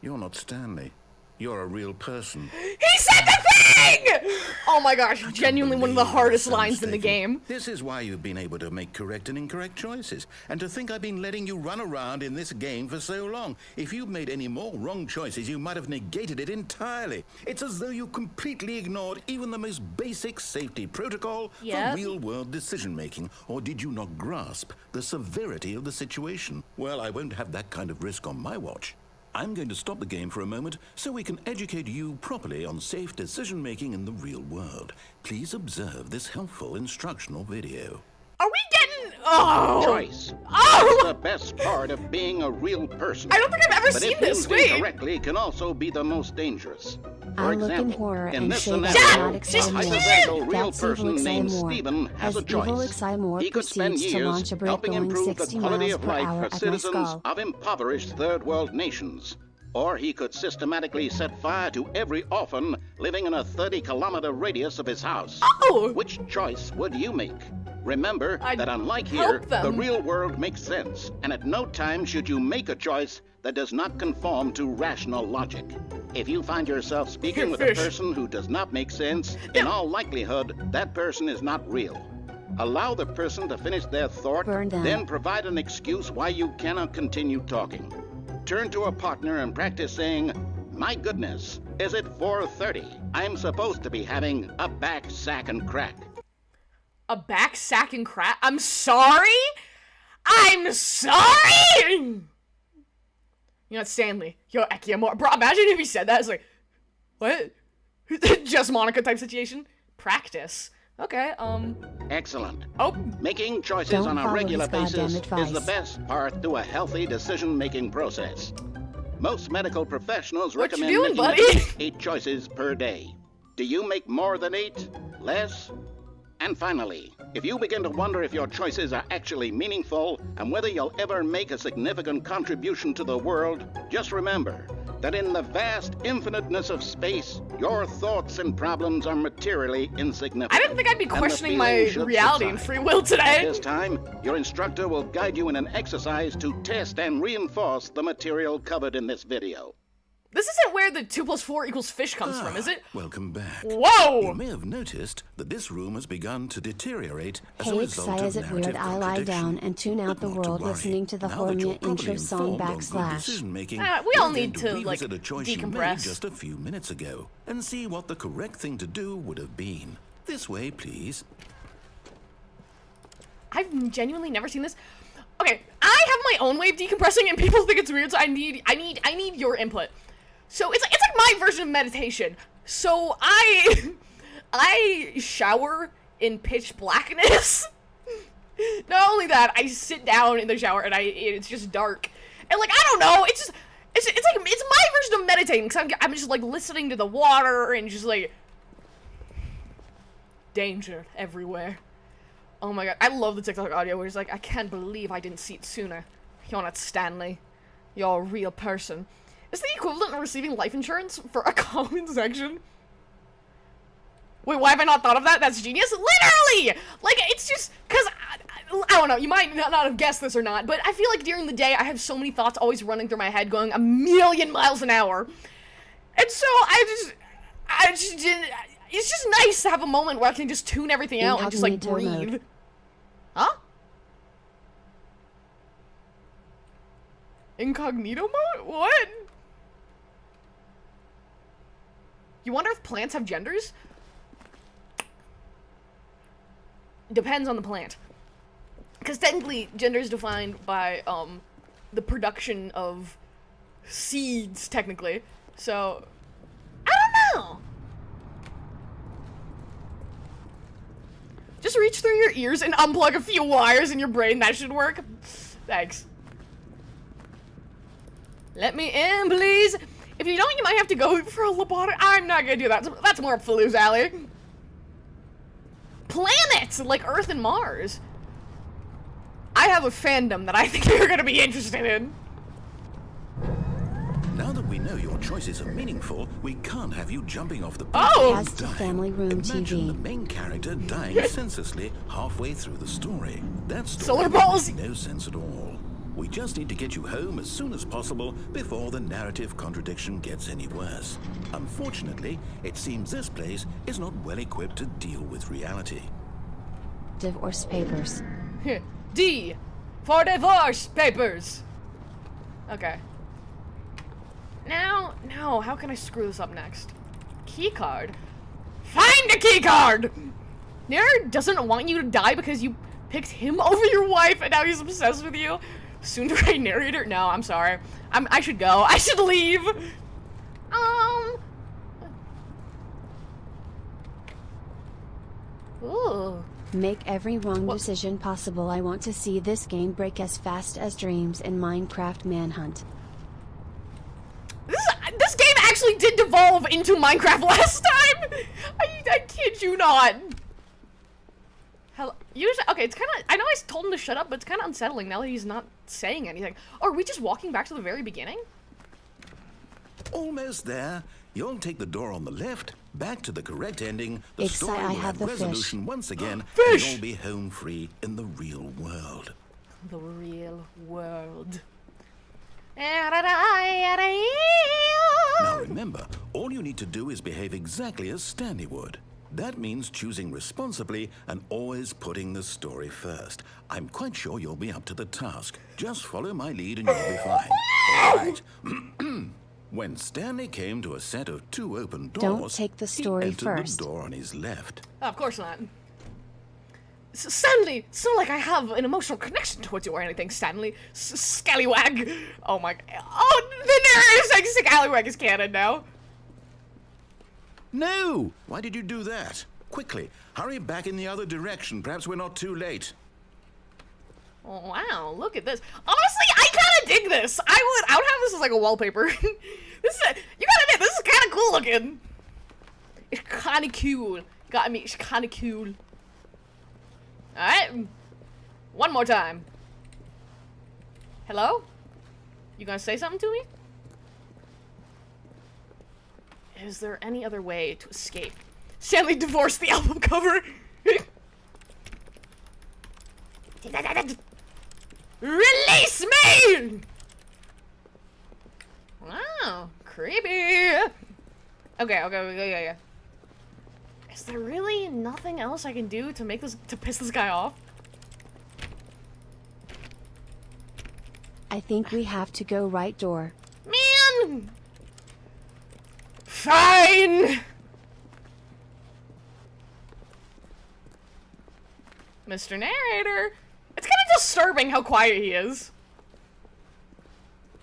You're not Stanley. You're a real person. He said the thing! Oh my gosh, genuinely one of the Believe hardest I'm so lines in the mistaken. game. This is why you've been able to make correct and incorrect choices. And to think I've been letting you run around in this game for so long. If you'd made any more wrong choices, you might have negated it entirely. It's as though you completely ignored even the most basic safety protocol Yep. for real-world decision-making. Or did you not grasp the severity of the situation? Well, I won't have that kind of risk on my watch. I'm going to stop the game for a moment so we can educate you properly on safe decision-making in the real world. Please observe this helpful instructional video. Are we getting... Oh! Choice. Oh! It's the best part of being a real person. I don't think I've ever But seen if this. used Wait. incorrectly, can also be the most dangerous. For I look in example, horror in and this say scenario, that's not a Ecci Amor. hypothetical real That's evil person Ecci named Amor. Stephen has As a choice. evil Ecci Amor He could spend proceeds to years launch a brick helping going improve 60 the quality miles of per life hour for at my citizens skull. of impoverished third world nations. Or he could systematically set fire to every orphan living in a 30-kilometer radius of his house. Oh! Which choice would you make? Remember I'd that unlike help here, them. the real world makes sense, and at no time should you make a choice that does not conform to rational logic. If you find yourself speaking with a Fish. person who does not make sense, in all likelihood, that person is not real. Allow the person to finish their thought, Burn them. then provide an excuse why you cannot continue talking. Turn to a partner and practice saying, "My goodness, is it 4:30? I'm supposed to be having a back sack and crack." A back sack and crap? I'm sorry? I'm sorry! You know, it's Stanley. Yo, Ecci Amor. Bro, imagine if he said that. It's like, what? Just Monica type situation? Practice. Okay, Excellent. oh, Making choices Don't on a follow regular his goddamn basis advice. is the best path to a healthy decision-making process. Most medical professionals What you recommend doing, making buddy? at least 8 choices per day. Do you make more than 8? Less? And finally, if you begin to wonder if your choices are actually meaningful and whether you'll ever make a significant contribution to the world, just remember that in the vast infiniteness of space, your thoughts and problems are materially insignificant. I didn't think I'd be And the questioning feeling my should reality and subside. free will At today. this time, your instructor will guide you in an exercise to test and reinforce the material covered in this video. This isn't where the 2 + 4 = fish comes from, is it? Welcome back. Whoa! You may have noticed that this room has begun to deteriorate as a Hey, result Ixai, of is it weird narrative I lie contradiction. down and tune out the But not to world worry. listening to the Now that you're Hormia properly intro song informed on good / decision-making, we all we're going need to, like, revisit a choice you made decompress. just a few minutes ago and see what the correct thing to do would have been. This way, please. I've genuinely never seen this. Okay, I have my own way of decompressing, and people think it's weird. So I need your input. So it's like my version of meditation. So I shower in pitch blackness. Not only that, I sit down in the shower and it's just dark, and like I don't know, it's like it's my version of meditating because I'm just like listening to the water and just like danger everywhere. Oh my god, I love the TikTok audio where it's like, I can't believe I didn't see it sooner. You're not Stanley. You're a real person. Is the equivalent of receiving life insurance for a comment section? Wait, why have I not thought of that? That's genius. Literally! Like, it's just, because, I don't know, you might not have guessed this or not, but I feel like during the day I have so many thoughts always running through my head going a million miles an hour. And so I just didn't, it's just nice to have a moment where I can just tune everything out and just, like, Incognito breathe. mode. Huh? Incognito mode? What? You wonder if plants have genders? Depends on the plant. Because technically, gender is defined by, the production of seeds, technically. So, I don't know. Just reach through your ears and unplug a few wires in your brain. That should work. Thanks. Let me in, please. If you don't, you might have to go for a lobotomy. I'm not gonna do that. That's more up Falu's alley. Planets like Earth and Mars. I have a fandom that I think you're gonna be interested in. Now that we know your choices are meaningful, we can't have you jumping off the Oh! all As the to time. Family Room Imagine the TV. main character dying senselessly halfway through the story. That story Solar balls. makes no sense at all. We just need to get you home as soon as possible before the narrative contradiction gets any worse. Unfortunately, it seems this place is not well equipped to deal with reality. Divorce papers. D for divorce papers. Okay. Now, how can I screw this up next? Key card. Find a key card! Nerd doesn't want you to die because you picked him over your wife and now he's obsessed with you. Soon to write narrator? No, I'm sorry. I should go. I should leave. Ooh. Make every wrong decision possible. I want to see this game break as fast as Dreams in Minecraft Manhunt. This game actually did devolve into Minecraft last time. I kid you not. Hello. Usually, okay, it's kind of. I know I told him to shut up, but it's kind of unsettling now that he's not saying anything. Oh, are we just walking back to the very beginning? Almost there. You'll take the door on the left, back to the correct ending. The Excited, story I will have have the resolution fish. once again, Fish! and you'll be home free in the real world. The real world. Now remember, all you need to do is behave exactly as Stanley would. That means choosing responsibly and always putting the story first. I'm quite sure you'll be up to the task. Just follow my lead and you'll be fine. All right. When Stanley came to a set of 2 open doors, Don't take the story he entered first. the door on his left. Oh, of course not. Stanley, it's not like I have an emotional connection towards you or anything, Stanley. Scallywag. Oh my. Oh, the narrator saying Scallywag is canon now. No! Why did you do that? Quickly, hurry back in the other direction. Perhaps we're not too late. Oh, wow, look at this. Honestly, I kind of dig this. I would have this as like a wallpaper. You gotta admit, this is kind of cool looking. It's kind of cool. Got me. It's kind of cool. All right, one more time. Hello? You gonna say something to me? Is there any other way to escape? Stanley divorced the album cover. Release me! Wow, creepy. Okay. Is there really nothing else I can do to make this to piss this guy off? I think we have to go right door. Man! Fine! Mr. Narrator, it's kind of disturbing how quiet he is.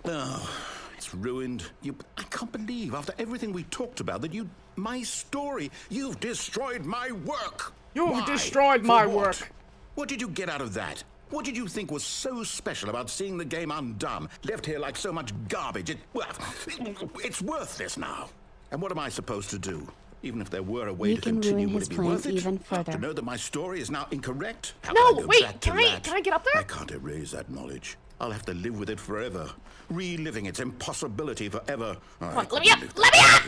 Oh, it's ruined. I can't believe, after everything we talked about, that my story, you've destroyed my work. You've destroyed my work. What did you get out of that? What did you think was so special about seeing the game undone, left here like so much garbage? It's worthless now. And what am I supposed to do? Even if there were a way We to can continue, ruin would his it be plan worth it? even further. To know that my story is now incorrect? How No, can I go wait, back to can I that? get up there? I can't erase that knowledge. I'll have to live with it forever, reliving its impossibility forever. Come on, let me up! Let me up!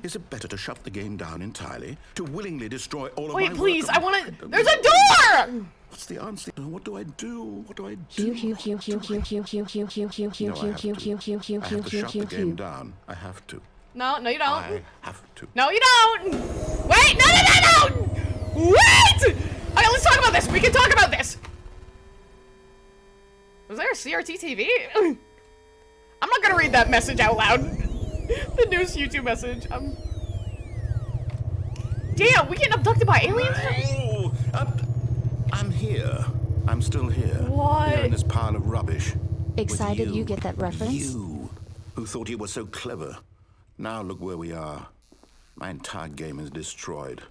Is it better to shut the game down entirely? To willingly destroy all of my Wait, work? please, I wanna. There's a door! What's the answer? What do I do? What do I Hugh, do? Hugh, Hugh, Hugh, Hugh, Hugh, Hugh, Hugh, Hugh, Hugh, Hugh, No, I Hugh, have Hugh, to. Hugh, Hugh, I Hugh, have to Hugh, shut Hugh, the game Hugh. down. I have to. No, you don't. I have to. No, you don't! Wait, no! Wait! Okay, let's talk about this. We can talk about this. Was there a CRT TV? I'm not gonna read that message out loud. The newest YouTube message. Damn, we get abducted by aliens? Oh, I'm here. I'm still here. What? Here in this pile of rubbish. Excited With you get that reference? You, who thought you were so clever. Now look where we are. My entire game is destroyed.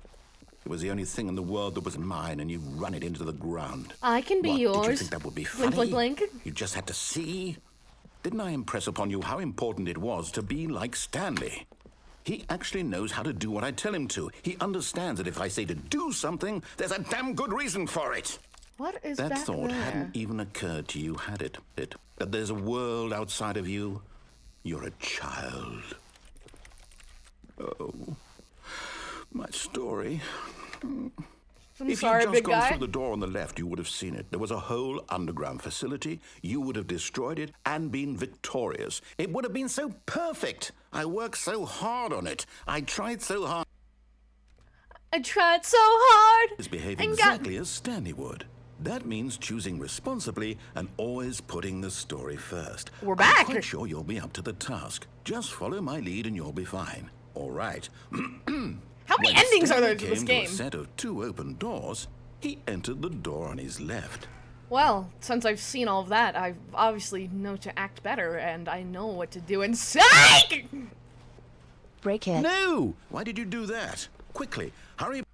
It was the only thing in the world that was mine, and you've run it into the ground. I can be What, yours. Did you think that would be funny? Blink, blink, blink. You just had to see? Didn't I impress upon you how important it was to be like Stanley? He actually knows how to do what I tell him to. He understands that if I say to do something, there's a damn good reason for it. What is That back thought there? hadn't even occurred to you, had it? That there's a world outside of you? You're a child. Oh, my story. I'm If sorry, you'd just big gone guy. through the door on the left, you would have seen it. There was a whole underground facility. You would have destroyed it and been victorious. It would have been so perfect. I worked so hard on it. I tried so hard. I tried so hard. Behave and got- exactly as Stanley would. That means choosing responsibly and always putting the story first. We're back. I'm quite sure you'll be up to the task. Just follow my lead and you'll be fine. All right. How many endings are there to Stanley this came game? To a set of 2 open doors. He entered the door on his left. Well, since I've seen all of that, I obviously know to act better, and I know what to do. And psych! Break it. No! Why did you do that? Quickly, hurry.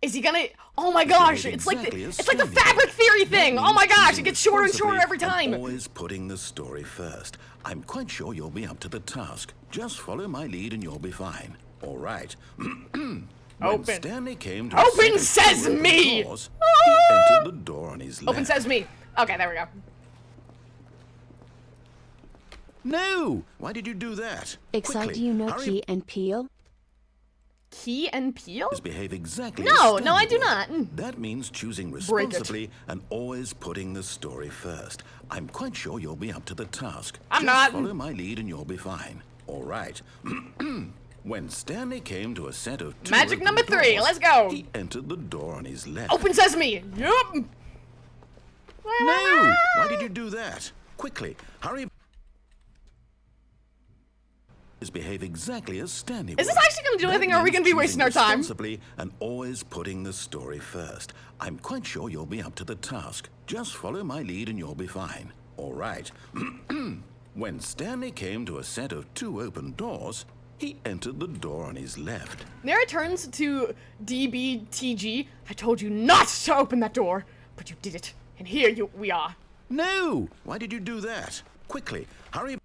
Is he gonna? Oh my gosh! It's like Exactly the, as it's like the Stanley fabric did. theory That thing. Oh means my gosh! choosing It gets shorter and shorter every responsibly and time. always putting the story first. I'm quite sure you'll be up to the task. Just follow my lead and you'll be fine. All right. When Open. Stanley came to Open a set of 2 open sesame! doors, he entered the door on his left. Open sesame. Okay, there we go. No! Why did you do that? Excite, Quickly, do you know hurry. Key and Peele? Key and Peel? Behave exactly No, as no, I Stanley do would. not. That means choosing Break it. responsibly and always putting the story first. I'm quite sure you'll be up to the task. I'm Just not. follow my lead and you'll be fine. All right. When Stanley came to a set of 2 Magic open number 3, doors, let's go. He entered the door on his left. Open sesame. Yup. No! Why did you do that? Quickly, hurry. Behave exactly as Stanley Is this would. actually gonna do That anything, or are we means gonna be wasting choosing our time? responsibly and always putting the story first. I'm quite sure you'll be up to the task. Just follow my lead and you'll be fine. All right. When Stanley came to a set of 2 open doors, he entered the door on his left. There it turns to DBTG. I told you not to open that door, but you did it, and here we are. No! Why did you do that? Quickly, hurry.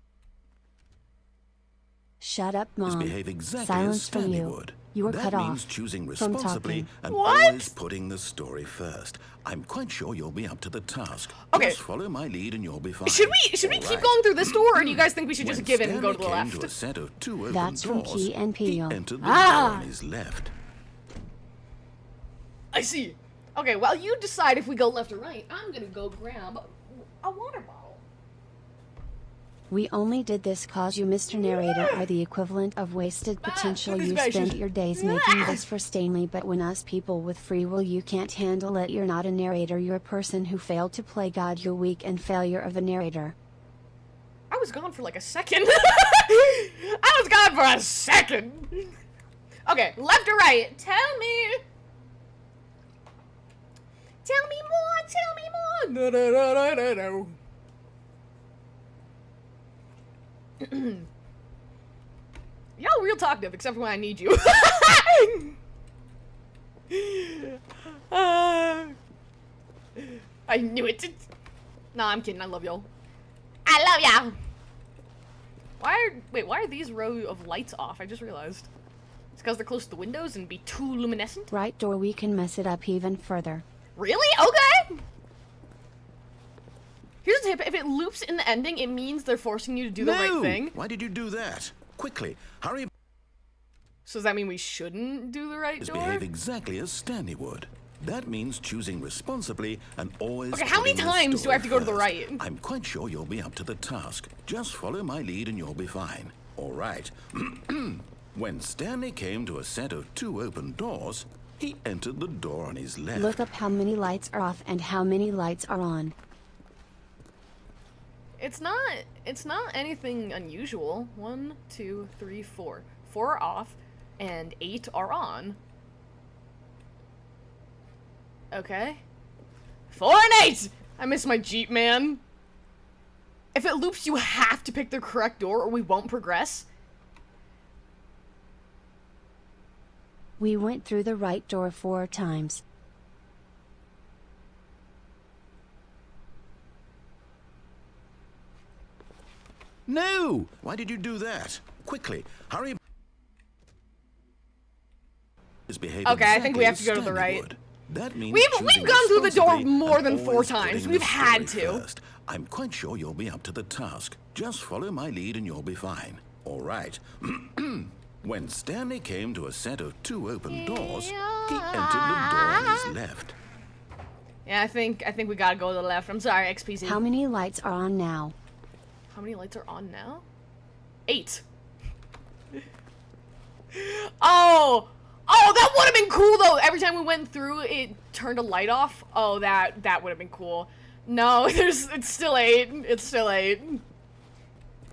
Shut up, Mom. Behave exactly Silence as from Stanley you. would. You are that cut means off choosing from responsibly talking. and What? always putting the story first. I'm quite sure you'll be up to the task. Okay. Just follow my lead and you'll be fine. Should we All keep right. going through this door, or do you guys think we should When just give in and go to Stanley the came to a left? set of 2 open That's from doors, Key and he Peele. entered the Ah. door on his left. I see. Okay, well, you decide if we go left or right. I'm gonna go grab a water bottle. We only did this cause you, Mr. Narrator, are the equivalent of wasted potential. goodness You gracious. spent your days making this for Stanley, but when us people with free will you can't handle it, you're not a narrator, you're a person who failed to play God. You're weak and failure of a narrator. I was gone for like a second. I was gone for a second. Okay, left or right? Tell me. Tell me more. Tell me more. No, no, no, no, no, no. Y'all real talkative, except for when I need you. I knew it. Nah, I'm kidding. I love y'all. I love y'all. Why are these row of lights off? I just realized. It's because they're close to the windows and be too luminescent? Right door, we can mess it up even further. Really? Okay! Here's a tip. If it loops in the ending, it means they're forcing you to do the right No! thing. Why did you do that? Quickly, hurry. So does that mean we shouldn't do the right door? Behave exactly as Stanley would. That means choosing responsibly and always. Okay, how many putting the times do I have to go to the story right? first. I'm quite sure you'll be up to the task. Just follow my lead and you'll be fine. All right. When Stanley came to a set of 2 open doors, he entered the door on his left. Look up how many lights are off and how many lights are on. It's not anything unusual. 1, 2, 3, 4. 4 are off, and 8 are on. Okay. 4 and 8! I miss my Jeep, man. If it loops, you have to pick the correct door or we won't progress. We went through the right door 4 times. No! Why did you do that? Quickly, hurry. Okay, I think we have to go to the right. That means We've choosing gone through the door responsibly more and than 4 always times. putting We've the had story to. first. I'm quite sure you'll be up to the task. Just follow my lead and you'll be fine. All right. When Stanley came to a set of 2 open doors, He entered the door on his left. Yeah, I think we gotta go to the left. I'm sorry, XPZ. How many lights are on now? How many lights are on now? 8. Oh, that would have been cool though. Every time we went through, it turned a light off. Oh, that would have been cool. No, it's still 8. It's still 8.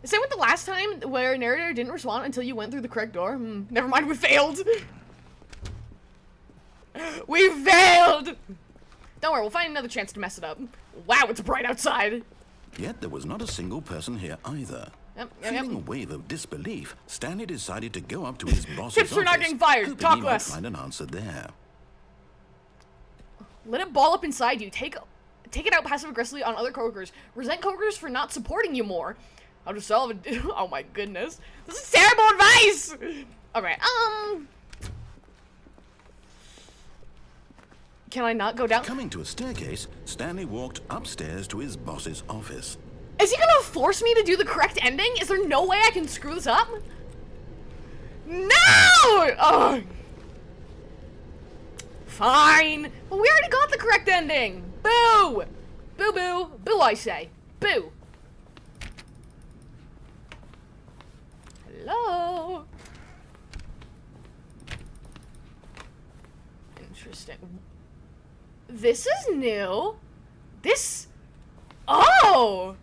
Same with the last time where narrator didn't respond until you went through the correct door. Never mind, we failed. We failed. Don't worry, we'll find another chance to mess it up. Wow, it's bright outside. Yet there was not a single person here either. Yep. Feeling a wave of disbelief, Stanley decided to go up to his boss's Tips for not office, getting fired. hoping Talk he less. might find an answer there. Let it ball up inside you. Take it out passive-aggressively on other coworkers. Resent coworkers for not supporting you more. How to solve it? Oh my goodness. This is terrible advice! Okay, can I not go down? Coming to a staircase, Stanley walked upstairs to his boss's office. Is he gonna force me to do the correct ending? Is there no way I can screw this up? No! Oh. Fine. But we already got the correct ending. Boo! Boo boo. Boo, I say. Boo. Hello? Interesting. This is new. Oh!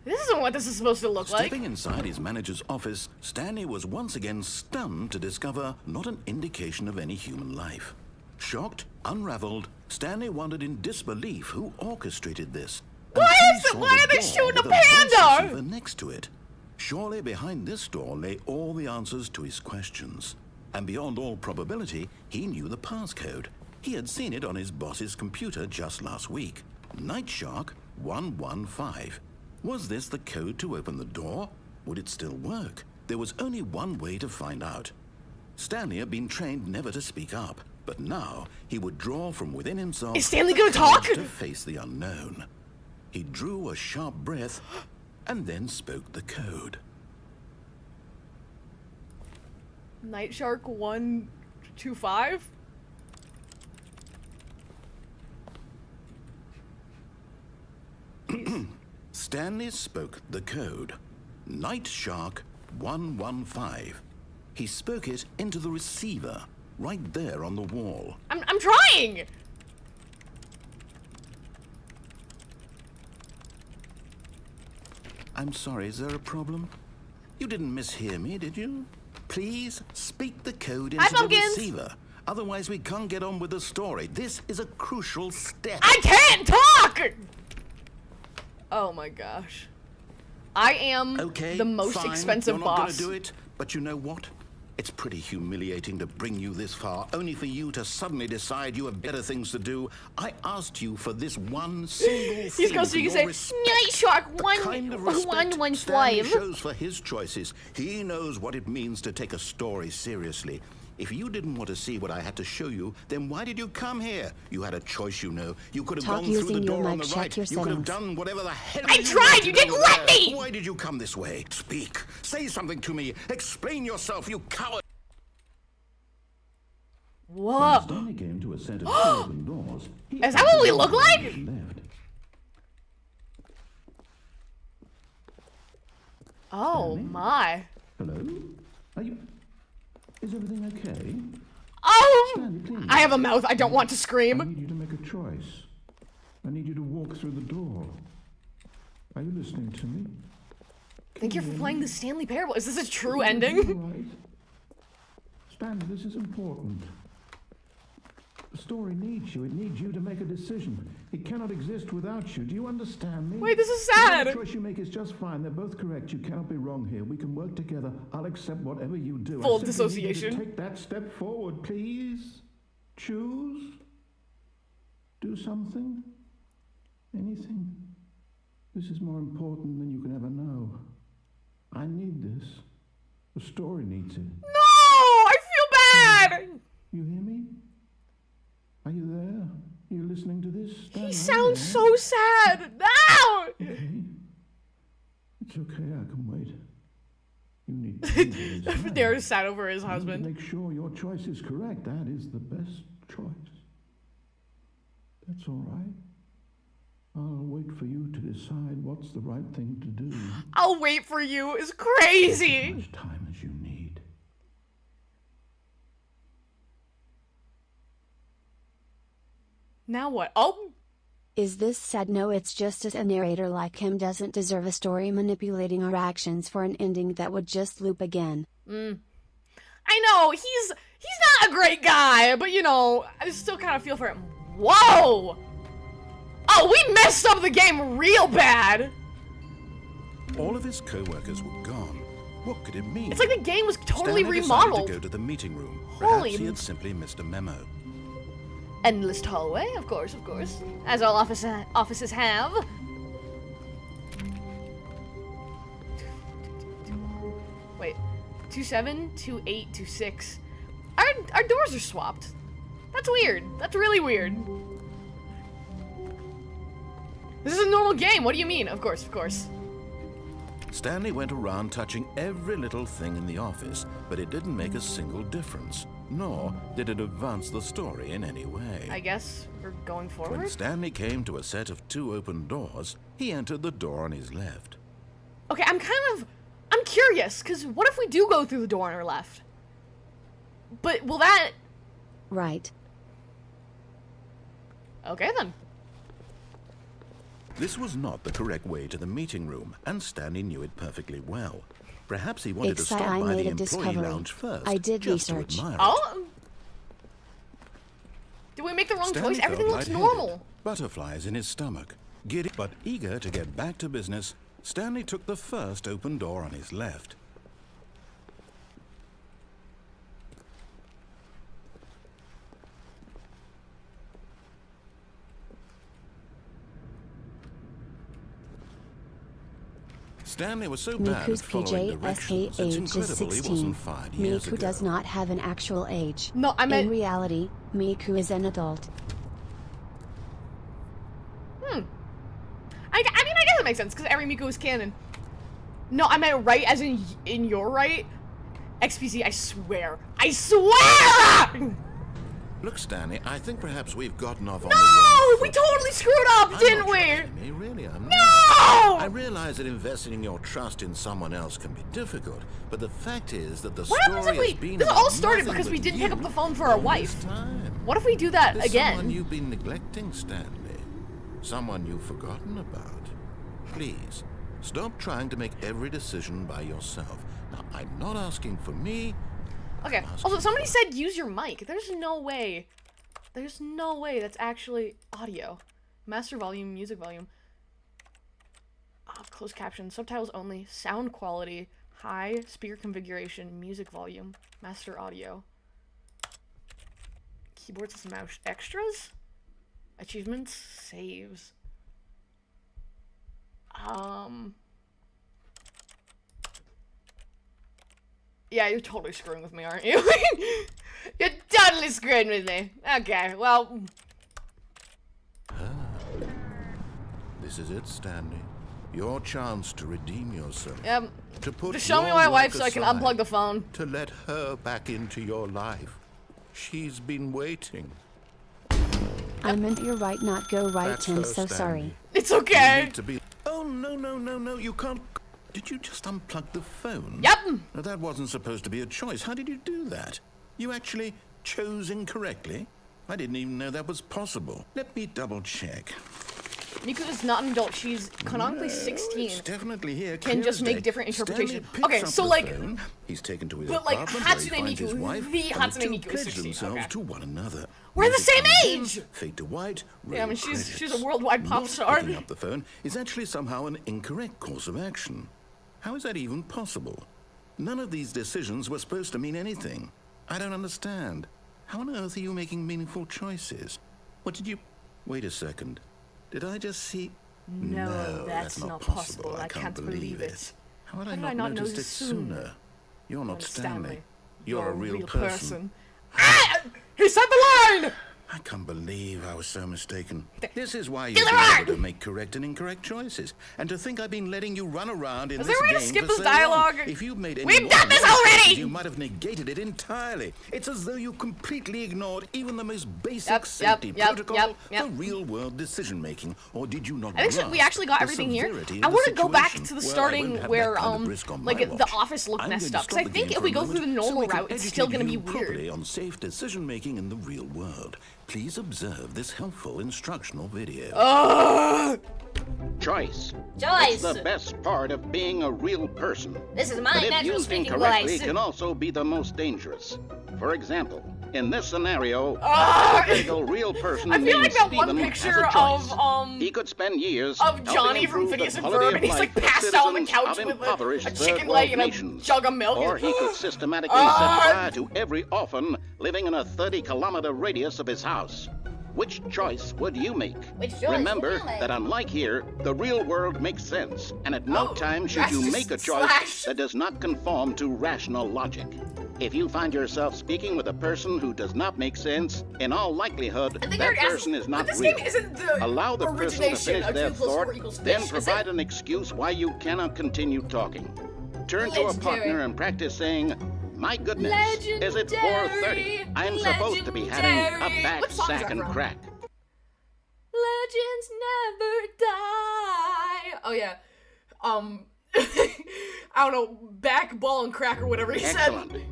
This isn't what this is supposed to look like. Stepping inside his manager's office, Stanley was once again stunned to discover not an indication of any human life. Shocked, unraveled, Stanley wondered in disbelief who orchestrated this. Why until he why saw are they the shooting door a with voice panda? receiver next to it. Surely behind this door lay all the answers to his questions. And beyond all probability, he knew the passcode. He had seen it on his boss's computer just last week. Night Shark 115. Was this the code to open the door? Would it still work? There was only one way to find out. Stanley had been trained never to speak up, but now he would draw from within himself. Is Stanley the gonna talk? courage to face the unknown. He drew a sharp breath and then spoke the code. Night Shark 125? Stanley spoke the code. Night Shark 115. He spoke it into the receiver, right there on the wall. I'm trying! I'm sorry, is there a problem? You didn't mishear me, did you? Please speak the code Hi, into the pumpkins. receiver. Otherwise, we can't get on with the story. This is a crucial step. I can't talk! Oh my gosh. I am Okay, the most fine. expensive You're not boss. gonna do it, but you know what? It's pretty humiliating to bring you this far, only for you to suddenly decide you have better things to do. I asked you for this one single thing. He's going so you can say, Night Shark The kind of respect 115. Stanley shows for his choices. He knows what it means to take a story seriously. If you didn't want to see what I had to show you, then why did you come here? You had a choice, you know. You could have Talk gone through the using your door on mic, the check right. your You could have settings. done whatever the hell I tried, wanted you to didn't do let there. me! Why did you come this way? Speak. Say something to me. Explain yourself, you coward. Whoa. Stanley came to a set of open doors. Is that what we look like? Left. Oh Stanley? my. Hello? Are you... Is everything okay? Oh! Stanley, please. I have a mouth. I don't want to I scream. need you to make a choice. I need you to walk through the door. Are you listening to me? Thank you for playing the Stanley Parable. Is this a true Is everything ending? all right? Stanley, this is important. The story needs you. It needs you to make a decision. It cannot exist without you. Do you understand me? Wait, this is Whatever sad. choice you make is just fine. They're both correct. You cannot be wrong here. We can work together. I'll accept whatever you do. Full I simply need you to dissociation. take that step forward, please. Choose. Do something. Anything. This is more important than you can ever know. I need this. The story needs it. No! I feel bad! You hear me? Are you there? Are you listening to this? He sounds so sad. No! Okay. It's okay, I can wait. You need to think of his They're hand. sad over his You need to husband. make sure your choice is correct. That is the best choice. That's all right. I'll wait for you to decide what's the right thing to do. I'll wait for you is crazy. As much time as you need. Now what? Oh, Is this sad? No, it's just as a narrator like him doesn't deserve a story manipulating our actions for an ending that would just loop again. I know he's not a great guy, but you know, I still kind of feel for him. Whoa! Oh, we messed up the game real bad. All of his co-workers were gone. What could it mean? It's like the game was totally Stanley remodeled. decided to go to the meeting room. Holy Perhaps he had simply missed a memo. Endless hallway, of course, as all offices have. Wait, 27, 28, 26. Our doors are swapped. That's weird. That's really weird. This is a normal game. What do you mean? Of course. Stanley went around touching every little thing in the office, but it didn't make a single difference, nor did it advance the story in any way. I guess we're going When forward. Stanley came to a set of 2 open doors, he entered the door on his left. Okay, I'm curious, because what if we do go through the door on our left? But will that... Right. Okay, then. This was not the correct way to the meeting room, and Stanley knew it perfectly well. Perhaps he wanted to Icci, stop I by made the a employee discovery. lounge first, I did just research. to admire it. Oh? Did we make the wrong Stanley choice? Everything felt looks lightheaded, normal. butterflies in his stomach. Giddy, but eager to get back to business, Stanley took the first open door on his left. Stanley was so bad Miku's at following directions, PJSA it's age is incredible he 16. wasn't fired years Miku ago. does not have an actual age. No, I meant... In reality, Miku is an adult. I mean, I guess it makes sense, because every Miku is canon. No, I meant right as in your right. XPC, I swear. I swear! Look, Stanley, I think perhaps we've gotten off on No! the wrong We foot. totally screwed up, I'm didn't not we? trusting me, really, I'm not. No! I realize that investing your trust in someone else can be difficult, but the fact is that the What happens story if has been this about all started nothing because we but didn't pick you up the phone for our all this wife. time. What if we do that There's someone again? you've been neglecting, Stanley. Someone you've forgotten about. Please, stop trying to make every decision by yourself. Now, I'm not asking for me. Okay, I'm asking also, somebody for- said use your mic. There's no way. There's no way that's actually audio. Master volume, music volume. Closed caption, subtitles only, sound quality, high, speaker configuration, music volume, master audio. Keyboards and mouse extras? Achievements, saves. Yeah, you're totally screwing with me, aren't you? You're totally screwing with me. Okay, well... This is it, Stanley. Your chance to redeem yourself. Just To show me your my work wife so I can aside, unplug the phone. To let her back into your life. She's been waiting. I meant you're right, not go right, That's Tim, her, so Stanley. sorry. It's You okay. need to be. Oh, no, you can't. Did you just unplug the phone? Yep. Now, that wasn't supposed to be a choice. How did you do that? You actually chose incorrectly? I didn't even know that was possible. Let me double check. Miku is not an adult. She's canonically No, 16. It's definitely here. Can clear just as make day. different interpretations. Stanley picks Okay, up so, the like- phone. He's taken to his but, like, apartment where he Hatsune finds his Miku, wife, the and Hatsune two Miku is pledge 16, themselves okay. to one another. We're the Music same comes in, age! Fade to white. Yeah, I mean, roll she's a credits. worldwide pop Not star. Picking up the phone is actually somehow an incorrect course of action. How is that even possible? None of these decisions were supposed to mean anything. I don't understand. How on earth are you making meaningful choices? What did you... Wait a second. Did I just see... No, that's not possible. I can't believe it. How had How I did not, I not noticed it notice sooner? sooner? You're not Stanley. Stanley. You're a real person. Ah! He said the line! I can't believe I was so mistaken. This is why Do you've the been work! able to make correct and incorrect choices. And to think I've been letting you run around in Is this there a way to game skip for this so dialogue? long. If you'd made any We've more done this noise, already! you might have negated it entirely. It's as though you completely ignored even the most basic Yep, safety yep, protocol yep. for real-world decision-making. Or did you not I think so, we grasp actually got the everything here. severity I of want the to go back situation? to the Well, I starting won't have where, that kind of risk on like, my the watch. office looked I'm messed going to up. Because stop I the think game if for we a go through the moment so normal we can route, it's still educate going to be you weird. properly on safe decision-making in the real world. Please observe this helpful instructional video. Choice. Choice. It's the best part of being a real person. This is my But if natural used speaking incorrectly, voice. can also be the most dangerous. For example, in this scenario, a Ah! hypothetical real person I feel named like that one Stephen picture has a choice. of, he could spend years of Johnny helping from improve Phineas the and quality Ferb, of and he's life like of passed out on the citizens couch of with impoverished a chicken third leg world and a nations. jug of milk. Or he could systematically Ah! set fire to every orphan living in a 30-kilometer radius of his house. Which choice would you make? Which choice Remember would you make? that unlike here, the real world makes sense, and at no Oh, time should that's you just make a choice slash. that does not conform to rational logic. If you find yourself speaking with a person who does not make sense, in all likelihood, I think I that already asked person this, is but not this real. game isn't the Allow the person to origination finish of their 2 + 4 thought, = then fish, is provide it? an excuse why you cannot continue talking. Turn to a Legendary. partner and practice saying, "My goodness, is it 4:30? I'm supposed to be having a Legendary. back What song is sack that and from? crack." Legends never die. Oh yeah. I don't know, back, ball, and crack or whatever he Excellent. said.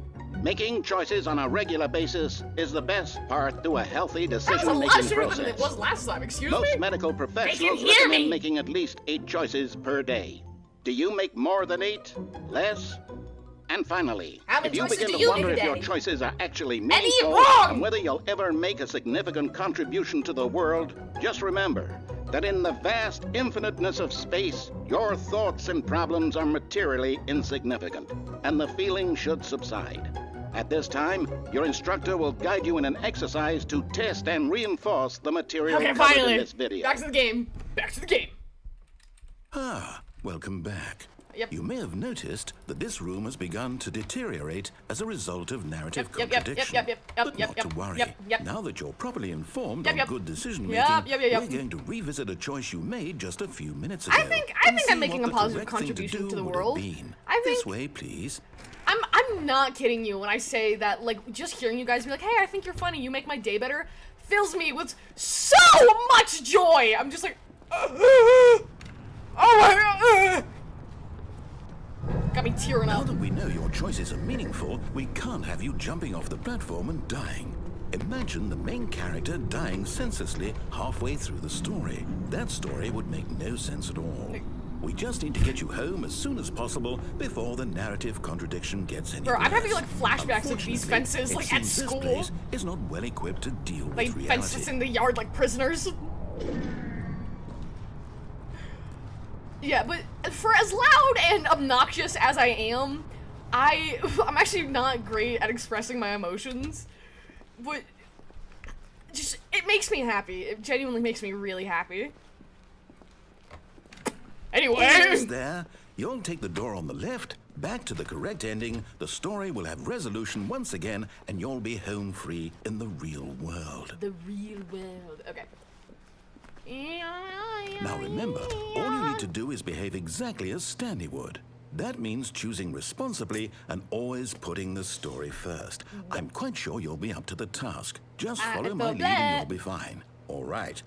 Making choices on a regular basis is the best part to a healthy That was a lot decision-making sooner than it process. was last time, excuse Most me? medical professionals hear recommend me. making at least 8 choices per day. Do you make more than 8? Less? And finally, How many if you choices begin do to you wonder make a if your day? choices are actually Any meaningful wrong! and whether you'll ever make a significant contribution to the world, just remember that in the vast infiniteness of space, your thoughts and problems are materially insignificant, and the feeling should subside. At this time, your instructor will guide you in an exercise to test and reinforce the material Okay, covered in finally. this video. Back to the game. Back to the game. Ah, welcome back. Yep. You may have noticed that this room has begun to deteriorate as a result of narrative Yep. contradiction. But not to worry. Yep. Now that you're properly informed Yep. on good decision-making, Yep. we're going to revisit a choice you made just a few minutes ago. I think and I'm see making what a the positive correct thing contribution to the would have world. been. I This think- way, please. I'm not kidding you when I say that, like, just hearing you guys be like, hey, I think you're funny, you make my day better, fills me with so much joy. I'm just like, oh my god. Got me tearing Now up. that we know your choices are meaningful, we can't have you jumping off the platform and dying. Imagine the main character dying senselessly halfway through the story. That story would make no sense at all. We just need to get you home as soon as possible before the narrative contradiction gets any Bro, I'm having, worse. like, flashbacks of these Unfortunately, fences, it like, at seems school. This place is not well equipped to deal They with fenced us reality. in the yard like prisoners. Yeah, but for as loud and obnoxious as I am, I'm actually not great at expressing my emotions. But just, it makes me happy. It genuinely makes me really happy. Anyway. Almost there. You'll take the door on the left, back to the correct ending, the story will have resolution once again, and you'll be home free in the real world. The real world. Okay. Now remember, all you need to do is behave exactly as Stanley would. That means choosing responsibly and always putting the story first. I'm quite sure you'll be up to the task. Just follow my lead and you'll be fine. All right.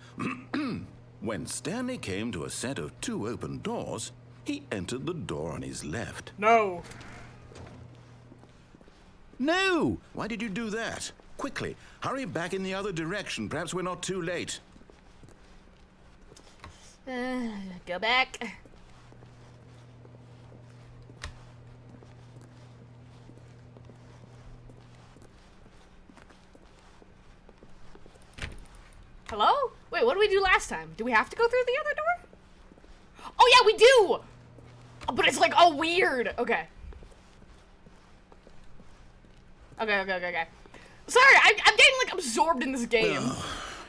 When Stanley came to a set of 2 open doors, he entered the door on his left. No. No! Why did you do that? Quickly, hurry back in the other direction. Perhaps we're not too late. Go back. Hello? Wait, what did we do last time? Do we have to go through the other door? Oh yeah, we do! But it's like all weird. Okay. Okay. Sorry, I'm getting like absorbed in this game.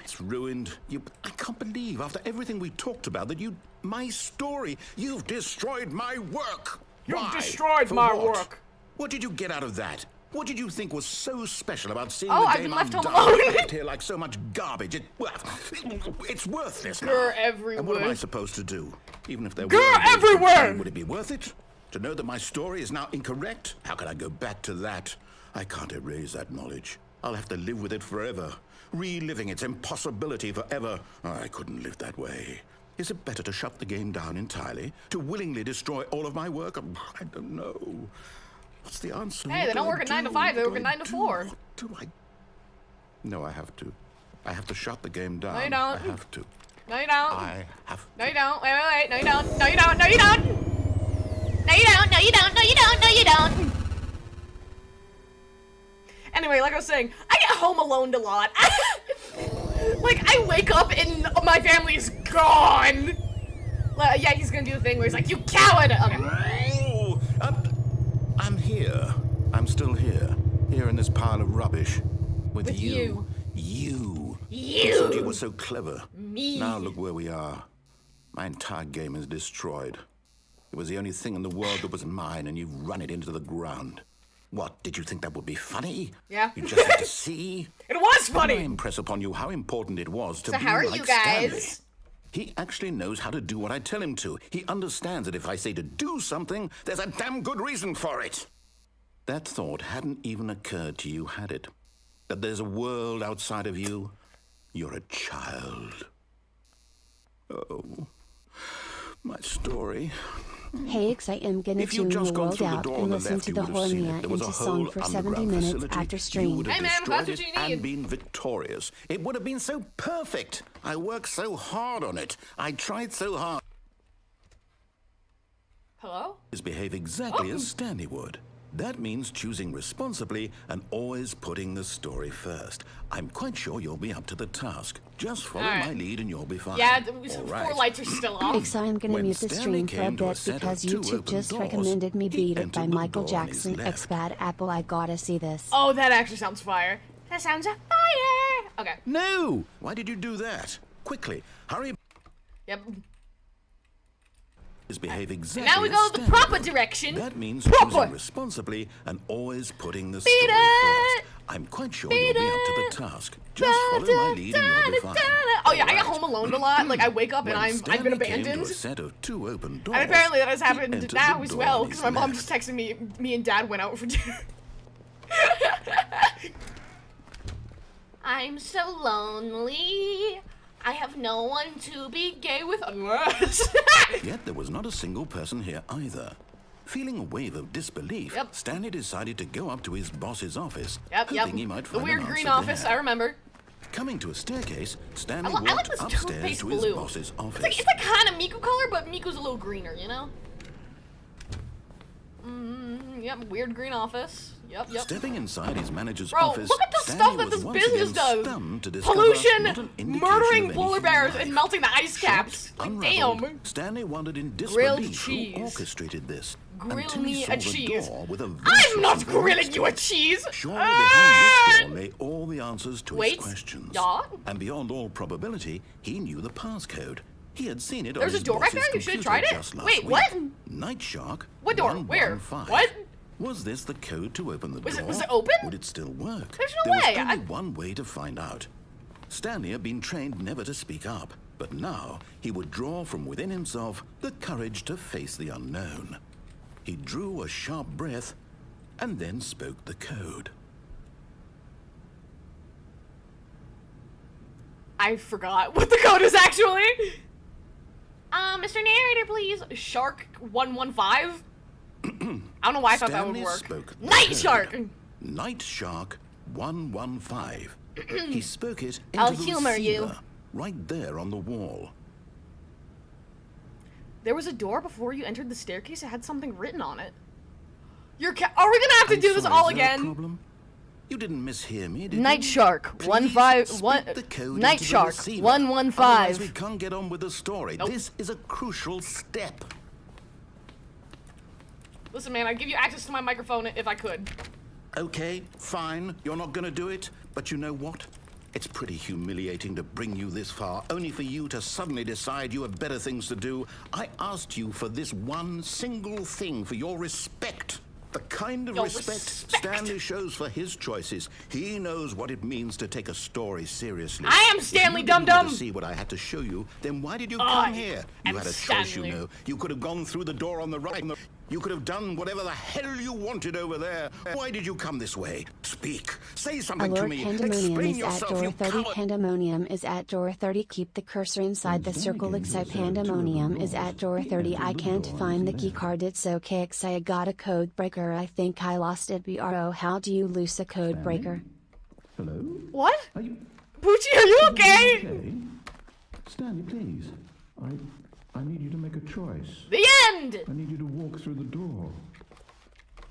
It's ruined. I can't believe after everything we talked about that my story, you've destroyed my work. You've Why? destroyed For my what? work. What did you get out of that? What did you think was so special about seeing Oh, the I've game been left I'm home done? alone. Left here like so much garbage. It's worthless now. Grr And what am I everywhere. supposed to do? Even if there Grr were ways to everywhere! change, would it be worth it? To know that my story is now incorrect? How can I go back to that? I can't erase that knowledge. I'll have to live with it forever, reliving its impossibility forever. I couldn't live that way. Is it better to shut the game down entirely? To willingly destroy all of my work? I don't know. What's the answer? Hey, What they do don't I work at 9 to do? 5, they What work do at I 9 to do? 4. What do I... No, I have to. I have to shut the game down. No, you don't. I have to. No, you don't. I have to. No, you don't. Wait. No, you don't. No, you don't. No, you don't. No, you don't. No, you don't. No, you don't. No, you don't. Anyway, like I was saying, I get home alone a lot. Like, I wake up and my family's gone. Like, yeah, he's gonna do the thing where he's like, "You coward!" Okay. Oh, I'm here. I'm still here. Here in this pile of rubbish. With you. You. You. Thought you were so clever. Me. Now look where we are. My entire game is destroyed. It was the only thing in the world that was mine, and you've run it into the ground. What, did you think that would be funny? Yeah. You just had to see? It was I funny. impress upon you how important it was to So be how are like you guys? Stanley. He actually knows how to do what I tell him to. He understands that if I say to do something, there's a damn good reason for it. That thought hadn't even occurred to you, had it? That there's a world outside of you? You're a child. Oh, my story. Hey X, I am gonna If you'd tune just the gone world through the out door and on the listen left, to you the would have seen Hornia it. There was a into whole song for 70 underground minutes facility. after You stream. would have Hey, man, destroyed that's it what you need. and been victorious. It would have been so perfect. I worked so hard on it. I tried so hard. Hello? Behave exactly as Stanley would. That means choosing responsibly and always putting the story first. I'm quite sure you'll be up to the task. Just follow All right. my lead and you'll be fine. Yeah, All 4 right. lights are still off. X, I am gonna When mute the Stanley stream for a came to a bit set of because 2 YouTube open just doors, recommended me he Beat It by entered the Michael door on his Jackson. left. X Bad Apple, I gotta see this. Oh, that actually sounds fire. That sounds a fire. Okay. No! Why did you do that? Quickly, hurry. Yep. Behave exactly Now we as go the Stanley proper would. direction. That means Proper. choosing responsibly and always putting the Beat story it! first. I'm quite sure Beat you'll be up to it! the task. Just follow my lead and you'll be fine. Oh yeah, I get All home right. alone a lot. Like I wake up and When I've been Stanley came abandoned. to a set of 2 open doors, And apparently that has he happened entered now the as door well, on because his my mom left. just texted me and Dad went out for dinner. I'm so lonely. I have no one to be gay with unless. Yet there was not a single person here either. Feeling a wave of disbelief, Yep. Stanley decided to go up to his boss's office, Yep. hoping he might The find weird an green answer office, there. I remember. Coming to a staircase, Stanley I like walked this upstairs toothpaste to his blue. boss's office. It's like kind of Miku color, but Miku's a little greener, you know? Yep, weird green office. Yep. Stepping inside his manager's Bro, office, look at the Stanley stuff that was this once business again does. stunned to discover Pollution, not an indication murdering of polar anything bears, like. and melting the ice caps. Shocked, Like, unraveled, damn. Stanley wondered in Grilled disbelief who cheese. orchestrated this. Grill until me he saw a the cheese. door with a I'm vicious not next grilling you to a it. cheese. Surely behind this door lay all the answers to Wait, his questions. yeah? And beyond all probability, he knew the passcode. He had seen it on There's a his door back boss's there? You should've computer tried it. just last Wait, week. what? Night Shark. What door? Where? 115. What? Was this the code to open the door? Was it open? Would it still work? There's no there way. was only one way to find out. Stanley had been trained never to speak up, but now he would draw from within himself the courage to face the unknown. He drew a sharp breath and then spoke the code. I forgot what the code is actually. Mr. Narrator, please. Shark 115. I don't know why I thought that would Stanley work. spoke the Night code. Shark. Night Shark 115. He spoke it into I'll the humor you. receiver, right there on the wall. There was a door before you entered the staircase. It had something written on it. Are we gonna have to I'm do this sorry, all is there a again? problem? You didn't mishear me, did Night you? Shark Please 151. speak the code Night into the Shark receiver. Otherwise, we 115. can't get on with the story. Nope. This is a crucial step. Listen, man, I'd give you access to my microphone if I could. Okay, fine. You're not going to do it. But you know what? It's pretty humiliating to bring you this far, only for you to suddenly decide you have better things to do. I asked you for this one single thing, for your respect. The kind of Yo, respect Stanley shows for his choices. He knows what it means to take a story seriously. I am Stanley, If you didn't dum-dum. want to see what I had to show you, then why did you I come here? You am had a choice, Stanley. you know. You could have gone through the door on the right. You could have done whatever the hell you wanted over there. Why did you come this way? Speak. Say something to Alert me. pandemonium Explain is at yourself, door you 30. coward. Pandemonium is at door 30. Keep the cursor inside the circle. Except pandemonium is at door 30. I can't find the key card. It's okay. I got a code breaker. I think I lost it. Bro, how do you lose a code breaker? Hello? What? Are you Poochie, are you okay? Stanley, please. I need you to make a choice. The end! I need you to walk through the door.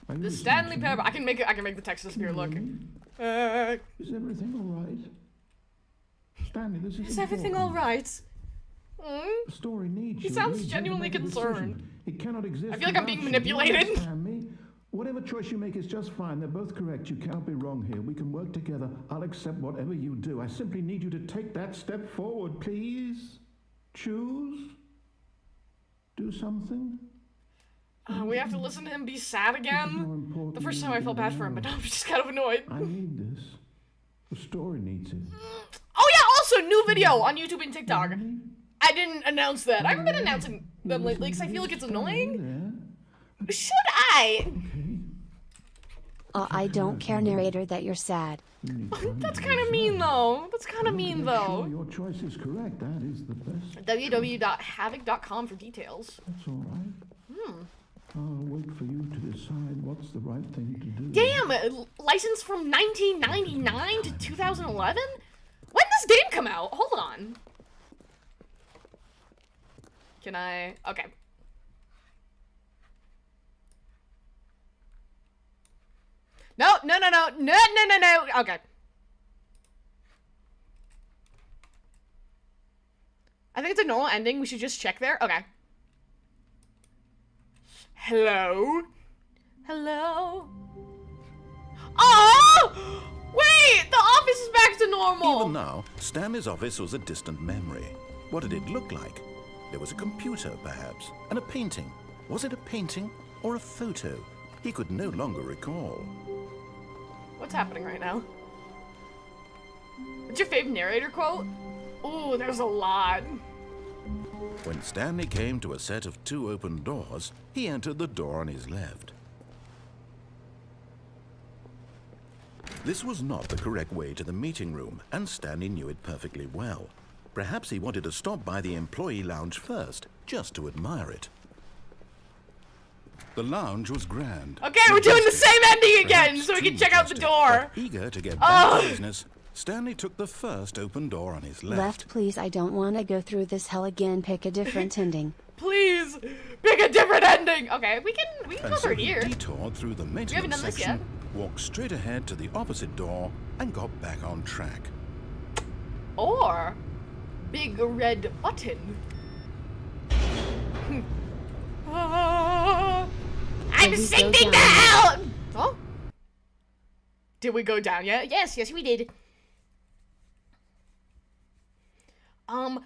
Are you The listening Stanley to me? Parable. I can make the text disappear. Look. Is everything all right? Stanley, this is Is everything all important. right? The story needs He you. sounds You need to genuinely make a concerned. decision. It cannot exist. I feel like I'm being without you. You manipulated. understand me? Whatever choice you make is just fine. They're both correct. You cannot be wrong here. We can work together. I'll accept whatever you do. I simply need you to take that step forward, please. Choose. Do something. We have to listen to him be sad More again. important The first than time I you felt ever bad for him, but know. now I'm just kind of annoyed. I need this. The story needs it. Oh yeah, also new video on YouTube and TikTok. I didn't announce that. I haven't been announcing them lately because I feel like it's annoying. Should I? I don't care, narrator, that you're sad. That's kind of mean though. That's kind of mean though. Your choice is correct. That is the best. www.havoc.com for details. That's all right. I'll wait for you to decide what's the right thing to do. Damn, license from 1999 to 2011? When did this game come out? Hold on. Can I? Okay. No. Okay. I think it's a normal ending. We should just check there. Okay. Hello? Hello? Oh! Wait! The office is back to normal! Even now, Stanley's office was a distant memory. What did it look like? There was a computer, perhaps, and a painting. Was it a painting or a photo? He could no longer recall. What's happening right now? What's your favorite narrator quote? Ooh, there's a lot. When Stanley came to a set of 2 open doors, he entered the door on his left. This was not the correct way to the meeting room, and Stanley knew it perfectly well. Perhaps he wanted to stop by the employee lounge first, just to admire it. The lounge was grand. Okay, we're doing the majestic, same ending again, perhaps so we too can check out the majestic. door. But eager to get back to business, Stanley took the first open door on his Left, please. I don't want to go through this hell again. Pick a different ending. Please, pick a different ending. Okay, we can go And so through he here. detoured through the haven't maintenance done this section, walked straight ahead to the opposite door, and got back on track. Or big red button. I'm Did we go sinking down? down. Oh, did we go down yet? Yes, we did.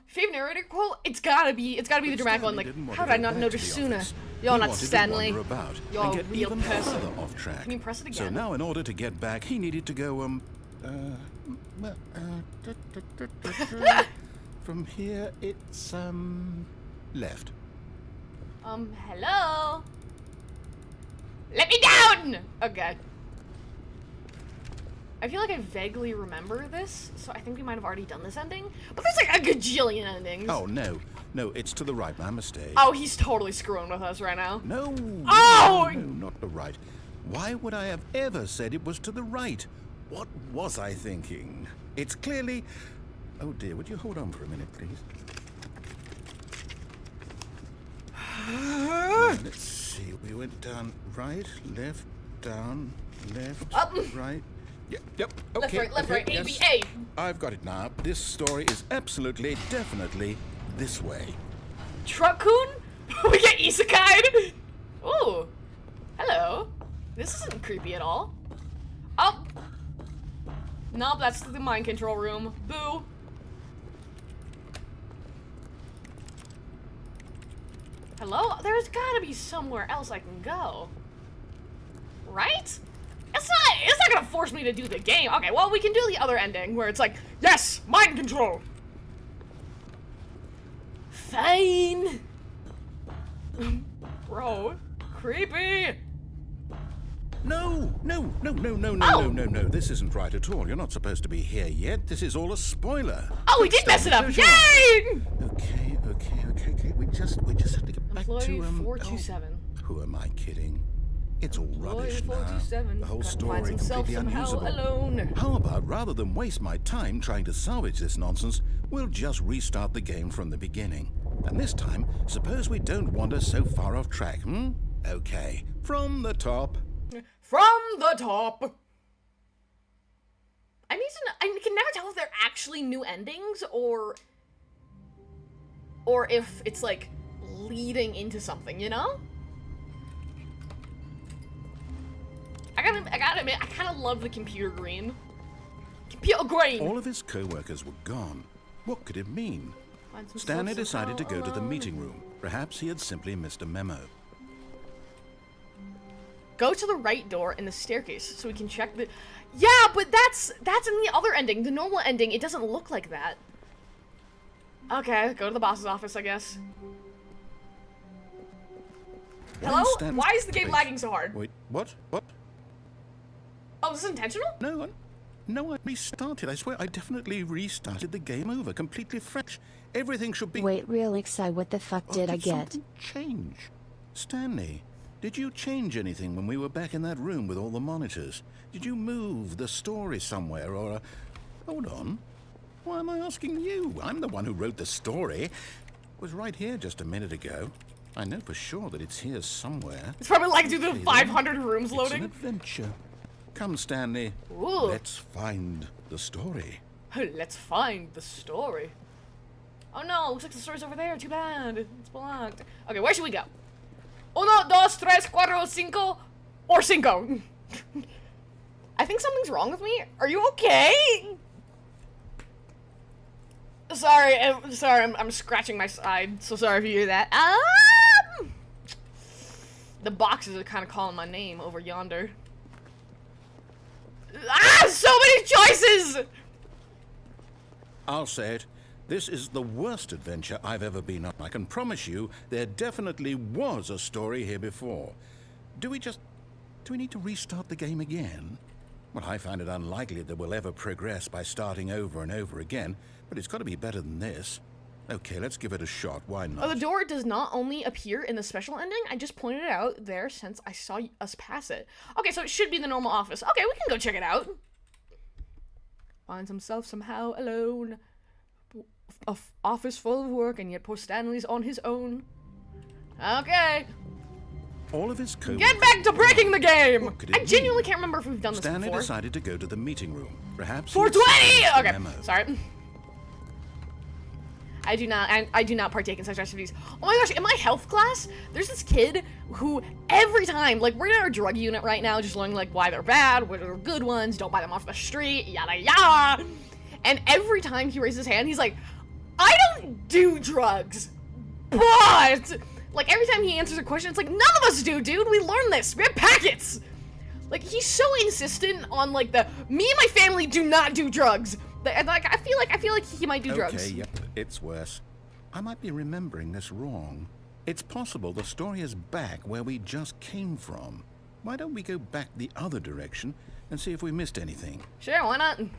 Favorite narrator quote? It's gotta be the dramatic one. Like, Stanley didn't want how to did I go not back notice to the sooner? office. You're He not wanted to Stanley. wander about You're and a get real even person. further off track. Can you press it again? So now, in order to get back, he needed to go from here. It's left. Hello? Let me down! Okay. I feel like I vaguely remember this, so I think we might have already done this ending. But there's like a gajillion endings. Oh no, it's to the right. My mistake. Oh, he's totally screwing with us right now. No. Oh! No, not the right. Why would I have ever said it was to the right? What was I thinking? It's clearly... Oh dear, would you hold on for a minute, please? Let's see, we went down right, left, down, left, Up. right. Yep, okay. Left, right, A, yes. B, A. I've got it now. This story is absolutely, definitely this way. Truck-kun? We get isekai'd? Ooh. Hello. This isn't creepy at all. Oh. Nope, that's the mind control room. Boo. Hello? There's gotta be somewhere else I can go. Right? It's not gonna force me to do the game. Okay, well, we can do the other ending where it's like, yes, mind control. Fine. Bro, creepy. No. This isn't right at all. You're not supposed to be here yet. This is all a spoiler. Oh, we did mess it up. Yay! Okay. We just have to get back to Employee 427. Who am I kidding? It's all rubbish Employee now. 427 The whole finds story himself completely somehow unusable. alone. How about, rather than waste my time trying to salvage this nonsense, we'll just restart the game from the beginning. And this time, suppose we don't wander so far off track, Okay, from the top. From the top. I can never tell if they're actually new endings or if it's like leading into something, you know? I gotta admit, I kind of love the computer green. Computer green! All of his co-workers were gone. What could it mean? Finds himself Stanley decided to somehow go to the alone. meeting room. Perhaps he had simply missed a memo. Go to the right door in the staircase so we can check the... Yeah, but that's in the other ending. The normal ending, it doesn't look like that. Okay, go to the boss's office, I guess. Hello? Why is the game lagging so hard? Wait, what? Oh, is this intentional? No, I restarted. I swear, I definitely restarted the game over, completely fresh. Everything should be... Wait, real excited, what the fuck did I get? Something change? Stanley, did you change anything when we were back in that room with all the monitors? Did you move the story somewhere, or... Hold on. Why am I asking you? I'm the one who wrote the story. It was right here just a minute ago. I know for sure that it's here somewhere. It's probably like, do the 500 rooms It's an loading? adventure. Come, Stanley. Ooh. Let's find the story. Let's find the story. Oh no, looks like the story's over there. Too bad. It's blocked. Okay, where should we go? Uno, dos, tres, cuatro, cinco, or cinco. I think something's wrong with me. Are you okay? Sorry, I'm scratching my side. So sorry if you hear that. The boxes are kind of calling my name over yonder. So many choices! I'll say it. This is the worst adventure I've ever been on. I can promise you there definitely was a story here before. Do we need to restart the game again? Well, I find it unlikely that we'll ever progress by starting over and over again, but it's got to be better than this. Okay, let's give it a shot. Why not? Oh, the door does not only appear in the special ending. I just pointed it out there since I saw us pass it. Okay, so it should be the normal office. Okay, we can go check it out. Finds himself somehow alone. Office full of work, and yet poor Stanley's on his own. Okay. All of his co-workers... Get back to breaking the game! What could it I genuinely mean? can't remember if we've done this Stanley before. decided to go to the meeting room. Perhaps... 420! Okay, memo. sorry. I do not partake in such activities. Oh my gosh, in my health class, there's this kid who every time, like, we're in our drug unit right now, just learning, like, why they're bad, what are good ones, don't buy them off the street, yada yada. And every time he raises his hand, he's like, I don't do drugs, but... Like, every time he answers a question, it's like, none of us do, dude, we learned this, we have packets! Like, he's so insistent on, like, me and my family do not do drugs. Like, I feel like he might do drugs. Okay, yep, it's worse. I might be remembering this wrong. It's possible the story is back where we just came from. Why don't we go back the other direction and see if we missed anything? Sure, why not? If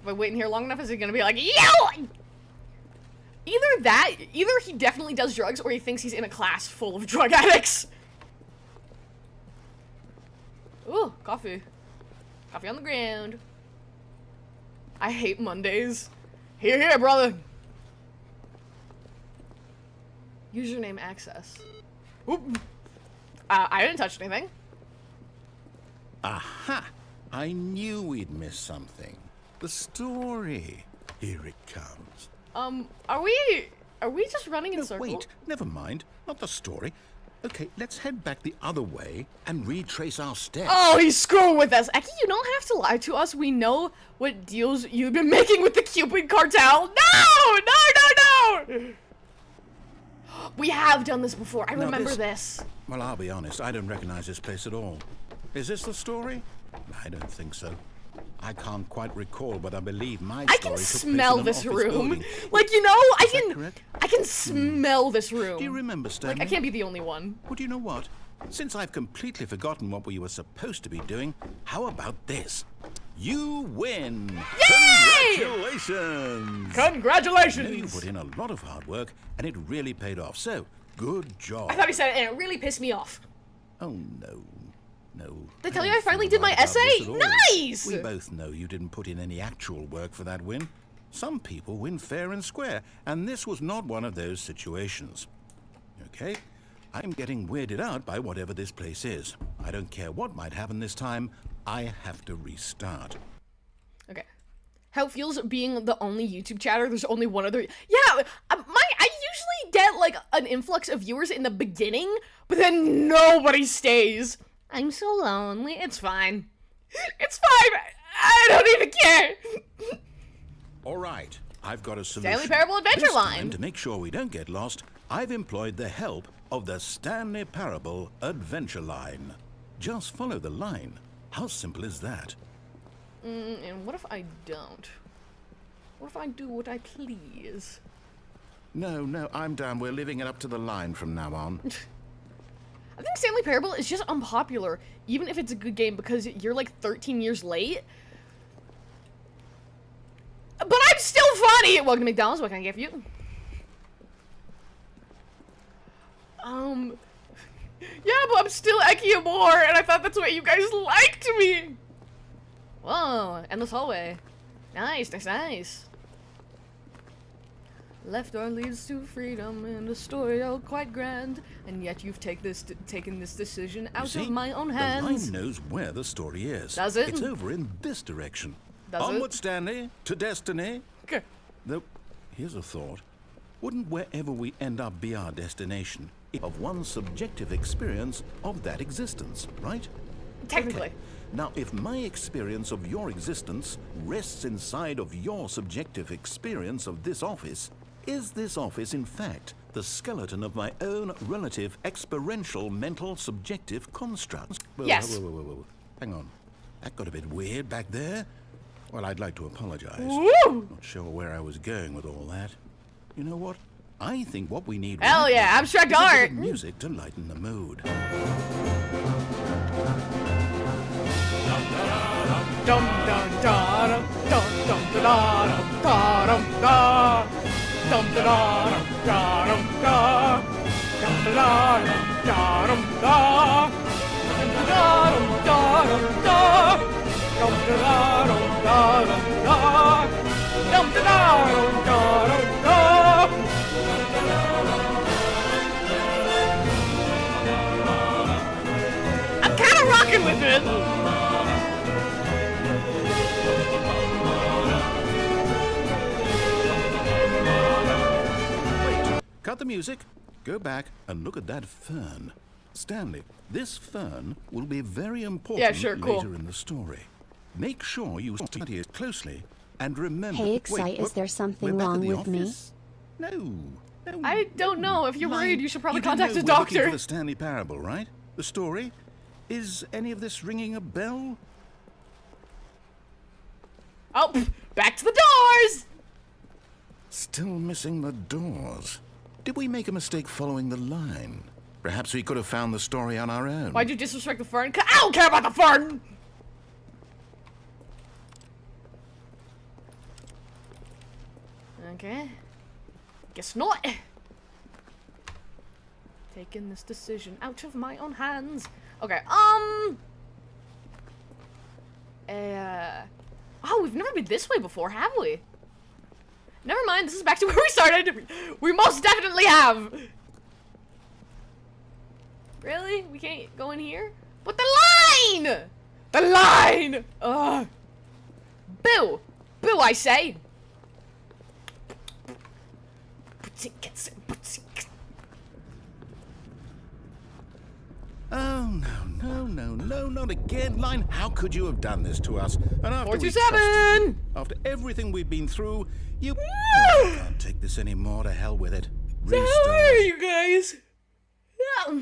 I wait in here long enough, is he gonna be like, yo! Either he definitely does drugs, or he thinks he's in a class full of drug addicts. Ooh, coffee. Coffee on the ground. I hate Mondays. Here, here, brother. Username access. Oop. I didn't touch anything. Aha! I knew we'd miss something. The story. Here it comes. Are we just running in circles? Wait, never mind. Not the story. Okay, let's head back the other way and retrace our steps. Oh, he's screwing with us. Ecci, you don't have to lie to us. We know what deals you've been making with the Cupid cartel. No! No, no, no! We have done this before. I Now remember this. Well, I'll be honest, I don't recognize this place at all. Is this the story? I don't think so. I can't quite recall, but I believe my I story can took place smell in an this office room. building. Like, you know, correct? I can smell this room. Do you remember, Stanley? Like, I can't be the only one. Well, do you know what? Since I've completely forgotten what we were supposed to be doing, how about this? You win! Yay! Congratulations! I know you Congratulations! put in a lot of hard work, and it really paid off. So, good job. I thought he said it, and it really pissed me off. Oh, no. No. Did I tell you don't I finally feel did my right about this essay? at all. Nice! We both know you didn't put in any actual work for that win. Some people win fair and square, and this was not one of those situations. Okay? I'm getting weirded out by whatever this place is. I don't care what might happen this time. I have to restart. Okay. How it feels being the only YouTube chatter. There's only one other. Yeah, I usually get like an influx of viewers in the beginning, but then nobody stays. I'm so lonely. It's fine. It's fine. I don't even care. All right, I've got a solution. Stanley Parable Adventure This Line. time, to make sure we don't get lost, I've employed the help of the Stanley Parable Adventure Line. Just follow the line. How simple is that? And what if I don't? What if I do what I please? No, I'm down. We're living it up to the line from now on. I think Stanley Parable is just unpopular, even if it's a good game, because you're like 13 years late. But I'm still funny! Welcome to McDonald's, what can I get for you? Yeah, but I'm still Ecci Amor, and I thought that's what you guys liked me! Whoa, endless hallway. Nice, nice. Left door leads to freedom, and a story all quite grand, and yet you've taken this decision out You of see, my own the hands. line knows where the story is. Does it? It's over in this direction. Does Onward, it? Stanley, to destiny. Okay. Though, here's a thought. Wouldn't wherever we end up be our destination of one's subjective experience of that existence, right? Technically. Okay. Now, if my experience of your existence rests inside of your subjective experience of this office, is this office, in fact, the skeleton of my own relative experiential mental subjective construct? Yes. Whoa. Hang on. That got a bit weird back there. Well, I'd like to apologize. Woo! Not sure where I was going with all that. You know what? I think what we need Hell right yeah, now abstract is a bit art. of music to lighten the mood. Dum dum da dum dum dum da dum da dum da dum da dum da dum da dum da dum da dum da dum da dum da dum da dum da dum da dum da. I'm kind of rocking with it. Cut the music. Go back and look at that fern. Stanley, this fern will be very important Yeah, sure, cool. later in the story. Make sure you study it closely and remember... Hey, Ecci, is there something we're back at wrong the with me? office? No. I don't know. If you're worried, you should probably You do contact know a we're looking doctor. for the Stanley Parable, right? The story? Is any of this ringing a bell? Oh, pff, back to the doors! Still missing the doors. Did we make a mistake following the line? Perhaps we could have found the story on our own. Why'd you disrespect the fern? I don't care about the fern! Okay. Guess not. Taking this decision out of my own hands. Okay, oh, we've never been this way before, have we? Never mind, this is back to where we started. We most definitely have. Really? We can't go in here? But the line! The line! Ugh. Boo! Boo, I say! Oh, no, not again. Line, how could you have done this to us? And after we 427! trusted you, after everything we've been through, you... Oh, I can't take this anymore. To hell with it. So how are you guys? Yeah.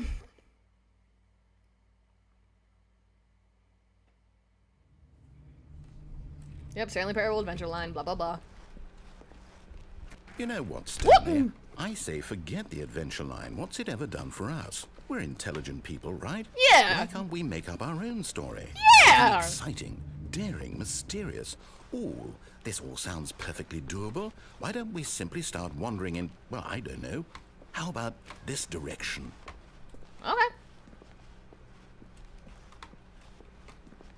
Yep, Stanley Parable Adventure Line, blah blah blah. You know what, Stanley? I say forget the adventure line. What's it ever done for us? We're intelligent people, right? Yeah. Why can't we make up our own story? Yeah. Exciting, daring, mysterious. Ooh, this all sounds perfectly doable. Why don't we simply start wandering in, well, I don't know. How about this direction? Okay.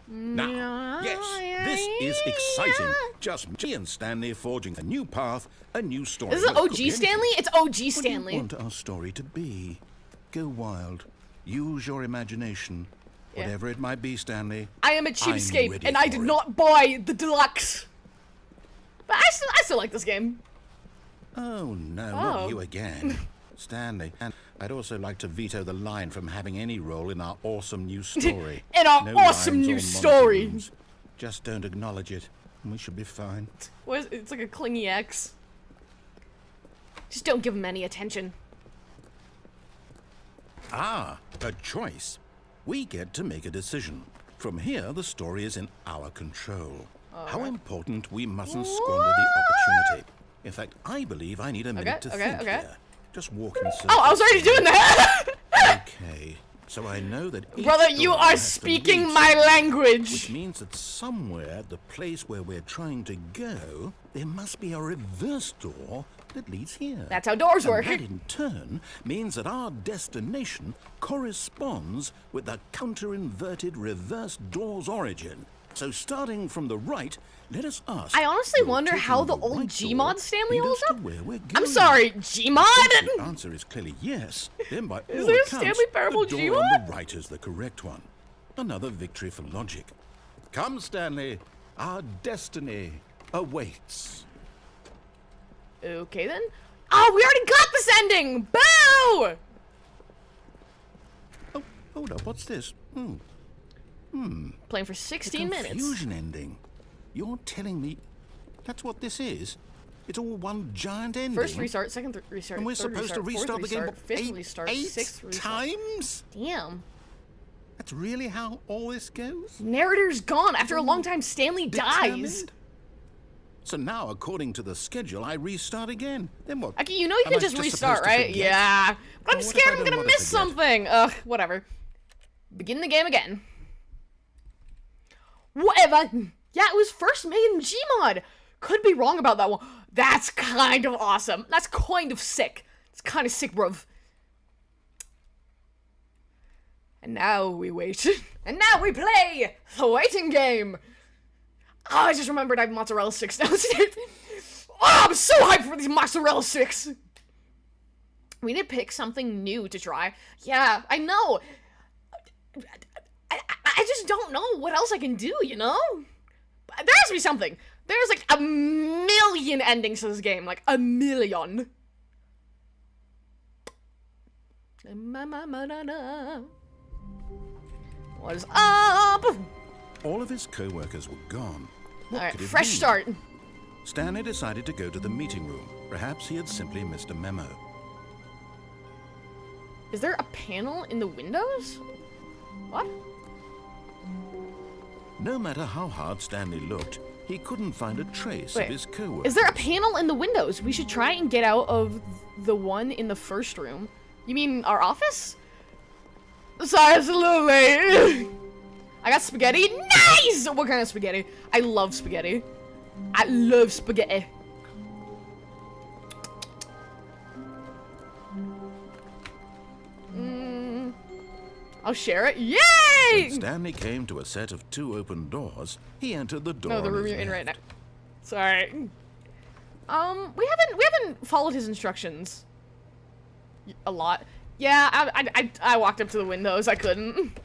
Now, yes, this is exciting. Just me and Stanley forging a new path, a new story. This is Well, it could OG be Stanley? anything. It's OG What do you Stanley. want our story to be? Go wild. Use your imagination. Yeah. Whatever it might be, Stanley. I am a I'm cheapskate, ready and I for did it. not buy the deluxe. But I still like this game. Oh, no, Oh. not you again. Stanley, and I'd also like to veto the line from having any role in our awesome new story. In our No awesome lines new or story. monothemes. Just don't acknowledge it, and we should be fine. It's like a clingy ex. Just don't give him any attention. Ah, a choice. We get to make a decision. From here, the story is in our control. How important we mustn't squander the opportunity. In fact, I believe I need a minute to think here. Just walk in circles. Oh, I was already doing that! Okay, so I know that each Brother, you door are has to speaking lead my somewhere, language. which means that somewhere, the place where we're trying to go, there must be a reverse door that leads here. That's how doors And work. that in turn means that our destination corresponds with the counter-inverted reverse door's origin. So starting from the right, let us ask. I honestly will wonder taking how the right old door Gmod Stanley lead holds us to up. where we're I'm going? sorry, If Gmod? the answer is clearly yes, then by all there a accounts, Stanley Parable the door Gmod? on the right is the correct one. Another victory for logic. Come, Stanley, our destiny awaits. Okay then. Oh, we already got this ending! Boo! Oh, hold up, what's this? Playing for 16 minutes. Confusion ending. You're telling me that's what this is? It's all one giant ending? First restart, second restart, And we're third supposed to restart, restart the fourth game restart, fifth restart, sixth restart. times? Damn. That's really how all this goes? Narrator's gone. After a long time, Stanley dies. Determined? So now, according to the schedule, I restart again. Then what? Okay, you know you Am can I just restart, supposed to right? forget? Yeah. But I'm Well, what scared if I I'm don't gonna want to miss forget? something. Ugh, whatever. Begin the game again. Whatever. Yeah, it was first made in Gmod. Could be wrong about that one. That's kind of awesome. That's kind of sick. It's kind of sick, bruv. And now we wait. And now we play the waiting game. Oh, I just remembered I have mozzarella sticks downstairs. Oh, I'm so hyped for these mozzarella sticks. We need to pick something new to try. Yeah, I know. I just don't know what else I can do, you know? There has to be something. There's like a million endings to this game. Like a million. What is up? All of his co-workers were gone. What Alright, could it fresh mean? start. Stanley decided to go to the meeting room. Perhaps he had simply missed a memo. Is there a panel in the windows? What? No matter how hard Stanley looked, he couldn't find a trace Wait, of his co-workers. Is there a panel in the windows? We should try and get out of the one in the first room. You mean our office? Sorry, it's a little late. I got spaghetti. Nice! What kind of spaghetti? I love spaghetti. I love spaghetti. I'll share it. Yay! When Stanley came to a set of 2 open doors, he entered the door No, the on room his you're in right now. left. Sorry. We haven't followed his instructions a lot. Yeah, I walked up to the windows. I couldn't.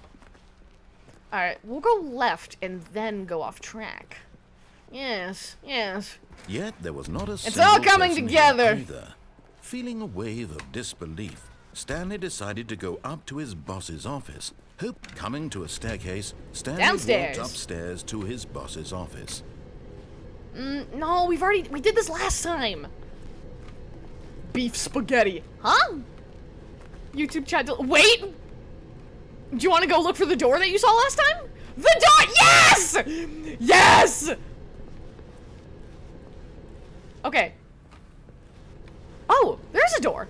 All right, we'll go left and then go off track. Yes, yes. Yet there was not a It's single all coming person together. here either. Feeling a wave of disbelief, Stanley decided to go up to his boss's office. Coming to a staircase, Stanley Downstairs. walked upstairs to his boss's office. No, we did this last time. beef spaghetti. Huh? YouTube chat. Wait! Do you want to go look for the door that you saw last time? The door! Yes! Yes! Okay. Oh, there's a door.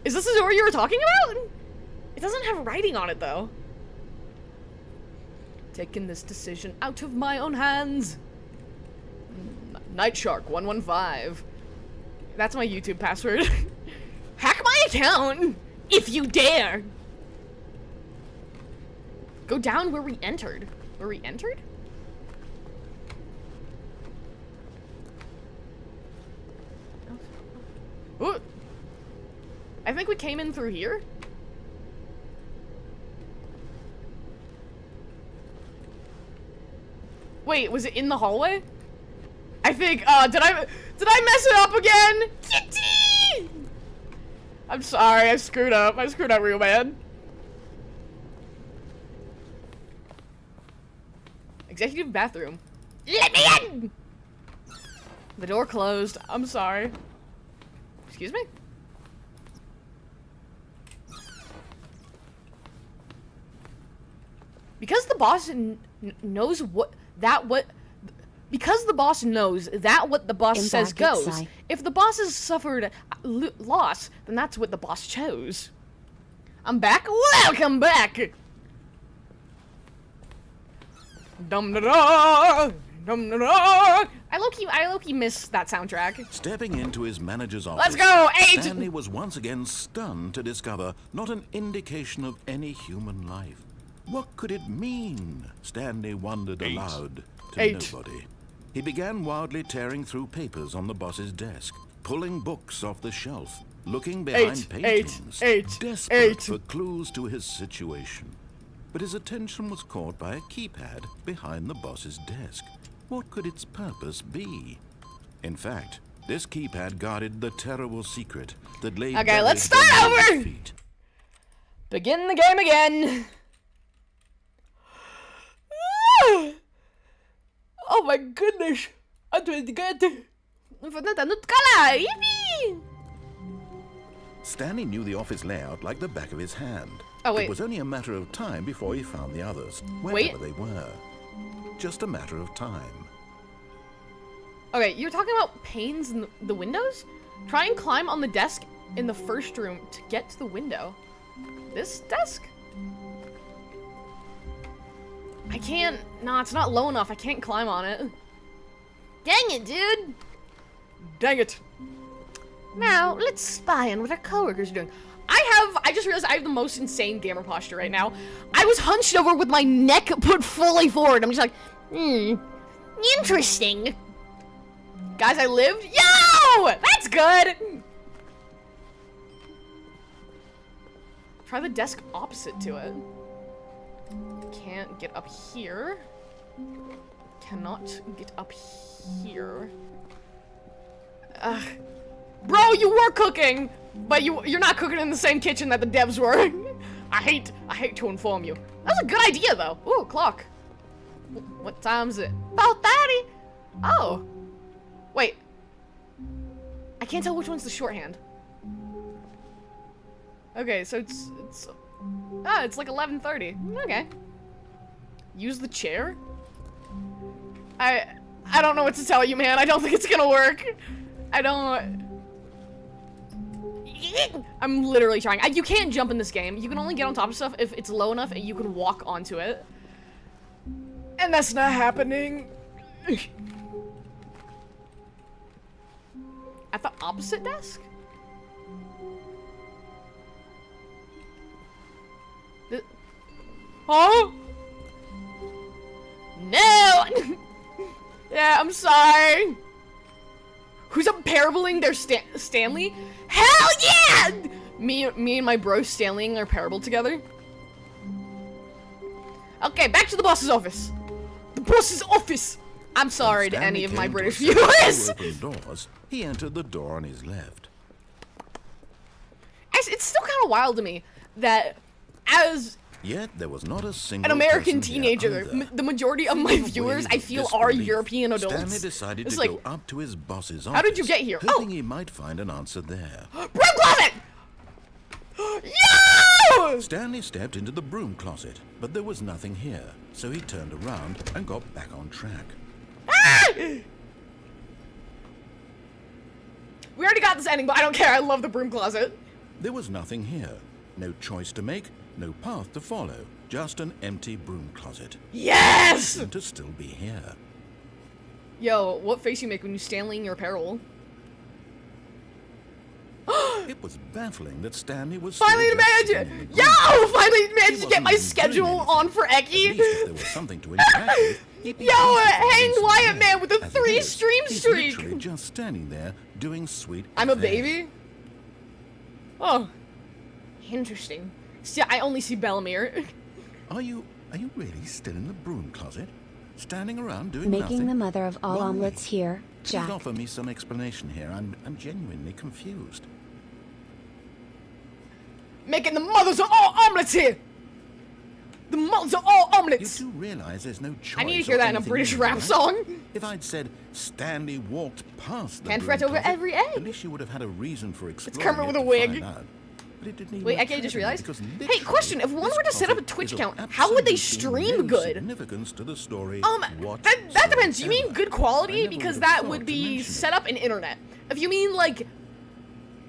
Is this the door you were talking about? It doesn't have writing on it, though. Taking this decision out of my own hands. Nightshark115. That's my YouTube password. Hack my account, if you dare. Go down where we entered. Where we entered? Ooh. I think we came in through here. Wait, was it in the hallway? I think, did I mess it up again? Kitty! I'm sorry, I screwed up. I screwed up real bad. Executive bathroom. Let me in! The door closed. I'm sorry. Excuse me? Because the boss knows because the boss knows that what the boss says goes. If the boss has suffered loss, then that's what the boss chose. I'm back. Welcome back. Dum da da, dum da da. I low-key miss that soundtrack. Stepping into his manager's office, Let's go, 8! Stanley was once again stunned to discover not an indication of any human life. What could it mean? Stanley wondered aloud to 8. nobody. He began wildly tearing through papers on the boss's desk, pulling books off the shelf, looking behind 8, paintings, 8, desperate 8. for clues to his situation. But his attention was caught by a keypad behind the boss's desk. What could its purpose be? In fact, this keypad guarded the terrible secret that lay Okay, let's buried start beneath his over! feet. Begin the game again. Oh my goodness. I'm trying to get Stanley knew the office layout like the back of his hand. Oh, wait. It was only a matter of time before he found the others, wherever they were. Just a matter of time. Okay, you're talking about panes in the windows? Try and climb on the desk in the first room to get to the window. This desk? I can't. No, it's not low enough. I can't climb on it. Dang it, dude! Dang it. Now, let's spy on what our coworkers are doing. I just realized I have the most insane gamer posture right now. I was hunched over with my neck put fully forward. I'm just like, interesting. Guys, I lived? Yo! That's good! Try the desk opposite to it. Can't get up here. Cannot get up here. Ugh. Bro, you were cooking! But you're not cooking in the same kitchen that the devs were. I hate to inform you. That was a good idea, though. Ooh, clock. What time is it? About 30. Oh. Wait. I can't tell which one's the shorthand. Okay, so it's like 11:30. Okay. Use the chair? I don't know what to tell you, man. I don't think it's gonna work. I don't. I'm literally trying. You can't jump in this game. You can only get on top of stuff if it's low enough and you can walk onto it. And that's not happening. At the opposite desk? Oh? No! Yeah, I'm sorry. Who's up parabling their Stanley? Hell yeah! Me and my bro Stanley-ing our parable together. Okay, back to the boss's office. The boss's office! I'm sorry to any of my British viewers. Open doors, he entered the door on his left. It's still kind of wild to me that as Yet there was not a single An American person here teenager. either. The majority of my viewers, I feel, are European adults. Stanley decided It's to like, go up to his boss's office. how did you get here? Hoping he might find an answer there. Broom closet! Yo! Stanley stepped into the broom closet, but there was nothing here, so he turned around and got back on track. Ah! We already got this ending, but I don't care. I love the broom closet. There was nothing here. No choice to make, no path to follow. Just an empty broom closet. Yes! Seemed to still be here. Yo, what face you make when you Stanley-ing your apparel? It was baffling that Stanley was Finally still just managed sitting in it! the Yo! broom. Finally managed He to get wasn't my even schedule doing on for At least if Ecci. there was something to interact with, he'd be Yo, interested hanged in Wyatt something. man with a As it 3 is, stream he's streak. literally just standing there doing sweet I'm a affair. baby? Oh. Interesting. See, I only see Bellamere. Are you really still in the broom closet? Standing around doing Making nothing? the mother of all Why? omelets here, Please Jack. offer me some explanation here. I'm genuinely confused. Making the mothers of all omelets here! The mothers of all You omelets! do realize there's no choice. I need to or hear that in a anything British in rap right? song. If I'd said Stanley walked past the Can't broom fret over closet, every egg. at least you would have had a reason for exploring Kermit it with a to wig. find out. But it didn't even Wait, I occur just to me realized. because Hey, literally question, if one this were to set up a closet Twitch is of account, how would they absolutely stream no good? significance to the story That depends. You mean whatsoever. good I quality? never Because would have that thought would to be mention set it. up in internet. If you mean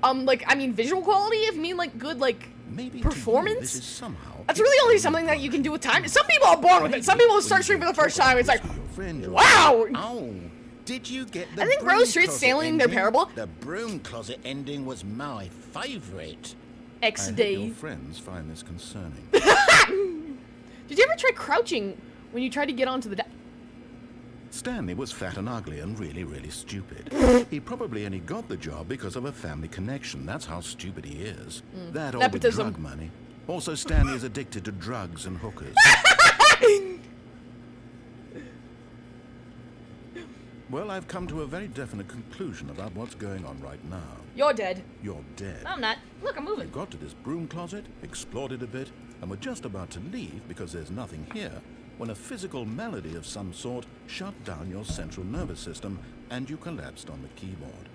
I mean visual quality, if you mean good Maybe to you performance? this is somehow That's really only something that you can do with time. Some people are born with it. Some people start streaming for the first time. It's like, wow! Oh, did you get the I think broom Rose Street's closet Stanley-ing their ending? parable. The broom closet ending was my favorite. I hope your XD. friends find this concerning. Did you ever try crouching when you tried to get onto the Stanley was fat and ugly and really, really stupid. He probably only got the job because of a family connection. That's how stupid he is. That or the Nepotism. drug money. Also, Stanley is addicted to drugs and hookers. Well, I've come to a very definite conclusion about what's going on right now. You're dead. You're dead. I'm not. Look, I'm You moving. got to this broom closet, explored it a bit, and were just about to leave because there's nothing here, when a physical malady of some sort shut down your central nervous system and you collapsed on the keyboard.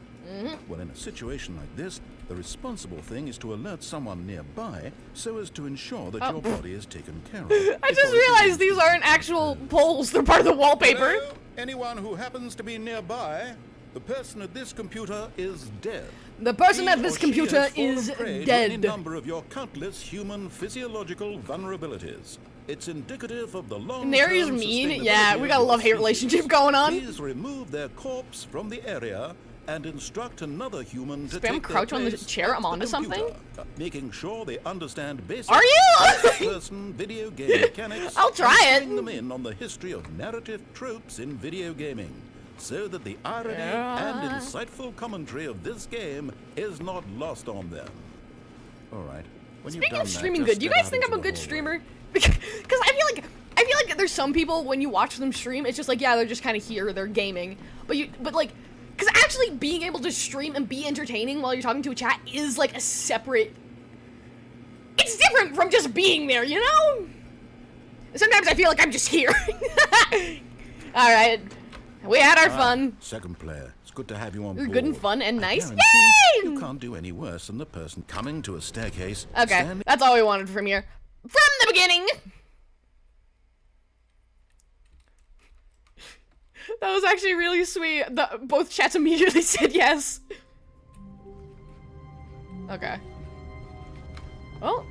Well, in a situation like this, the responsible thing is to alert someone nearby so as to ensure that your body is taken care of. I just realized these aren't actual polls. They're part of the wallpaper. Hello? Anyone who happens to be nearby, the person at this computer is dead. The person He at or this she computer has fallen is prey to any dead. number of your countless human physiological vulnerabilities. It's indicative of the long. And there is mean. Yeah, we got a love-hate relationship going on. Please remove their corpse from the area and instruct another human to Spam take crouch their on the place chair, at I'm the onto something? computer, making sure they understand basic Are you? first-person video game mechanics. I'll try and it. filling them in on the history of narrative tropes in video gaming, so that the irony and insightful commentary of this game is not lost on them. All right. When you've Speaking done of that, streaming just good, do you step guys out think I'm into a the good hallway. streamer? Because I feel like there's some people when you watch them stream, it's just like, yeah, they're just kind of here, they're gaming. Because actually being able to stream and be entertaining while you're talking to a chat is like a separate. It's different from just being there, you know? Sometimes I feel like I'm just here. All right, we had our fun. Second player, it's good to have you on You're board. good and fun and I nice. guarantee Yay! You can't do any worse than the person coming to a staircase. Okay, standing- that's all we wanted from here. From the beginning! That was actually really sweet. Both chats immediately said yes. Okay. Oh.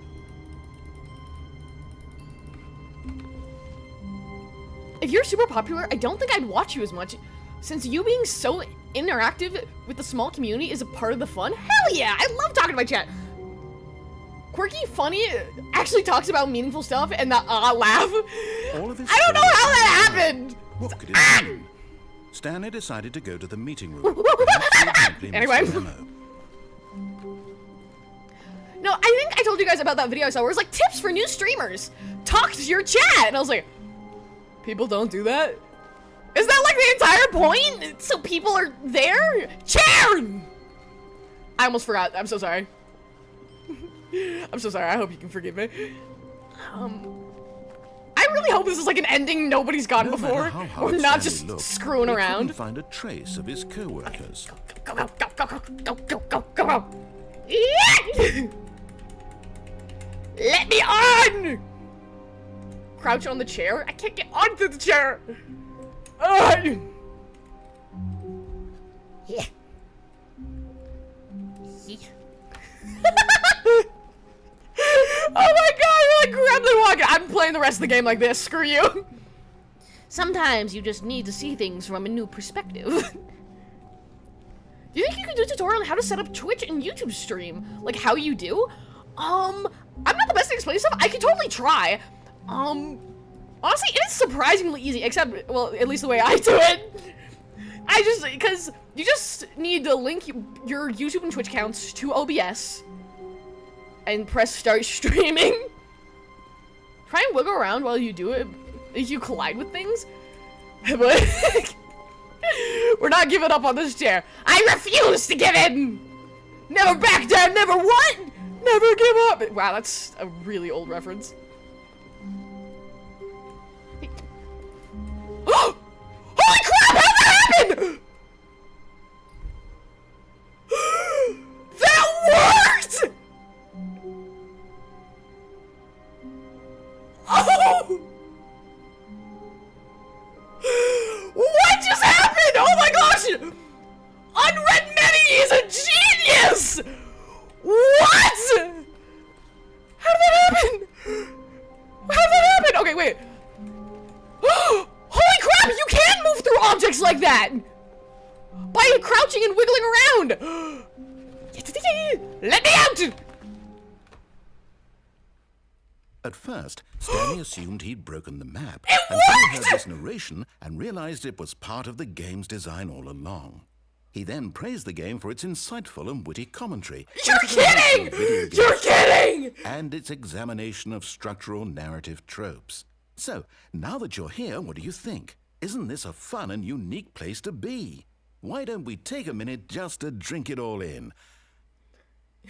If you're super popular, I don't think I'd watch you as much, since you being so interactive with the small community is a part of the fun. Hell yeah! I love talking to my chat. Quirky Funny actually talks about meaningful stuff and the laugh. All of his I don't know friends how that were happened. What could it mean? Stanley decided to go to the meeting room. Perhaps he had simply missed Anyway. the memo. No, I think I told you guys about that video I saw where it was like tips for new streamers. Talk to your chat. And I was like, people don't do that? Is that like the entire point? So people are there? Chair! I almost forgot. I'm so sorry. I'm so sorry. I hope you can forgive me. I really hope this is like an ending nobody's gotten No before. matter how hard We're not Stanley just looked, screwing he around. couldn't find a trace of his co-workers. Go, go, go, go, go, go, go, go, go. Yeah! Let me on! Crouch on the chair? I can't get onto the chair! Yeah. Yeah. Oh my god, you're like Gremlin walking. I'm playing the rest of the game like this, screw you. Sometimes you just need to see things from a new perspective. Do you think you could do a tutorial on how to set up Twitch and YouTube stream? Like how you do? I'm not the best at explaining stuff. I could totally try. Honestly, it is surprisingly easy, except, well, at least the way I do it. Because you just need to link your YouTube and Twitch accounts to OBS and press start streaming. Try and wiggle around while you do it if you collide with things. But we're not giving up on this chair. I refuse to give in! Never back down, never what? Never give up! Wow, that's a really old reference. Oh! Holy crap! How'd that happen? That worked! Oh! What just happened? Oh my gosh! Unread Many is a genius! What? How did that happen? How did that happen? Okay, wait. Holy crap! You can move through objects like that! By crouching and wiggling around! Let me out! At first, Stanley assumed he'd broken the map It until he worked! heard this narration and realized it was part of the game's design all along. He then praised the game for its insightful and witty commentary. You're kidding! You're kidding! And its examination of structural narrative tropes. So, now that you're here, what do you think? Isn't this a fun and unique place to be? Why don't we take a minute just to drink it all in?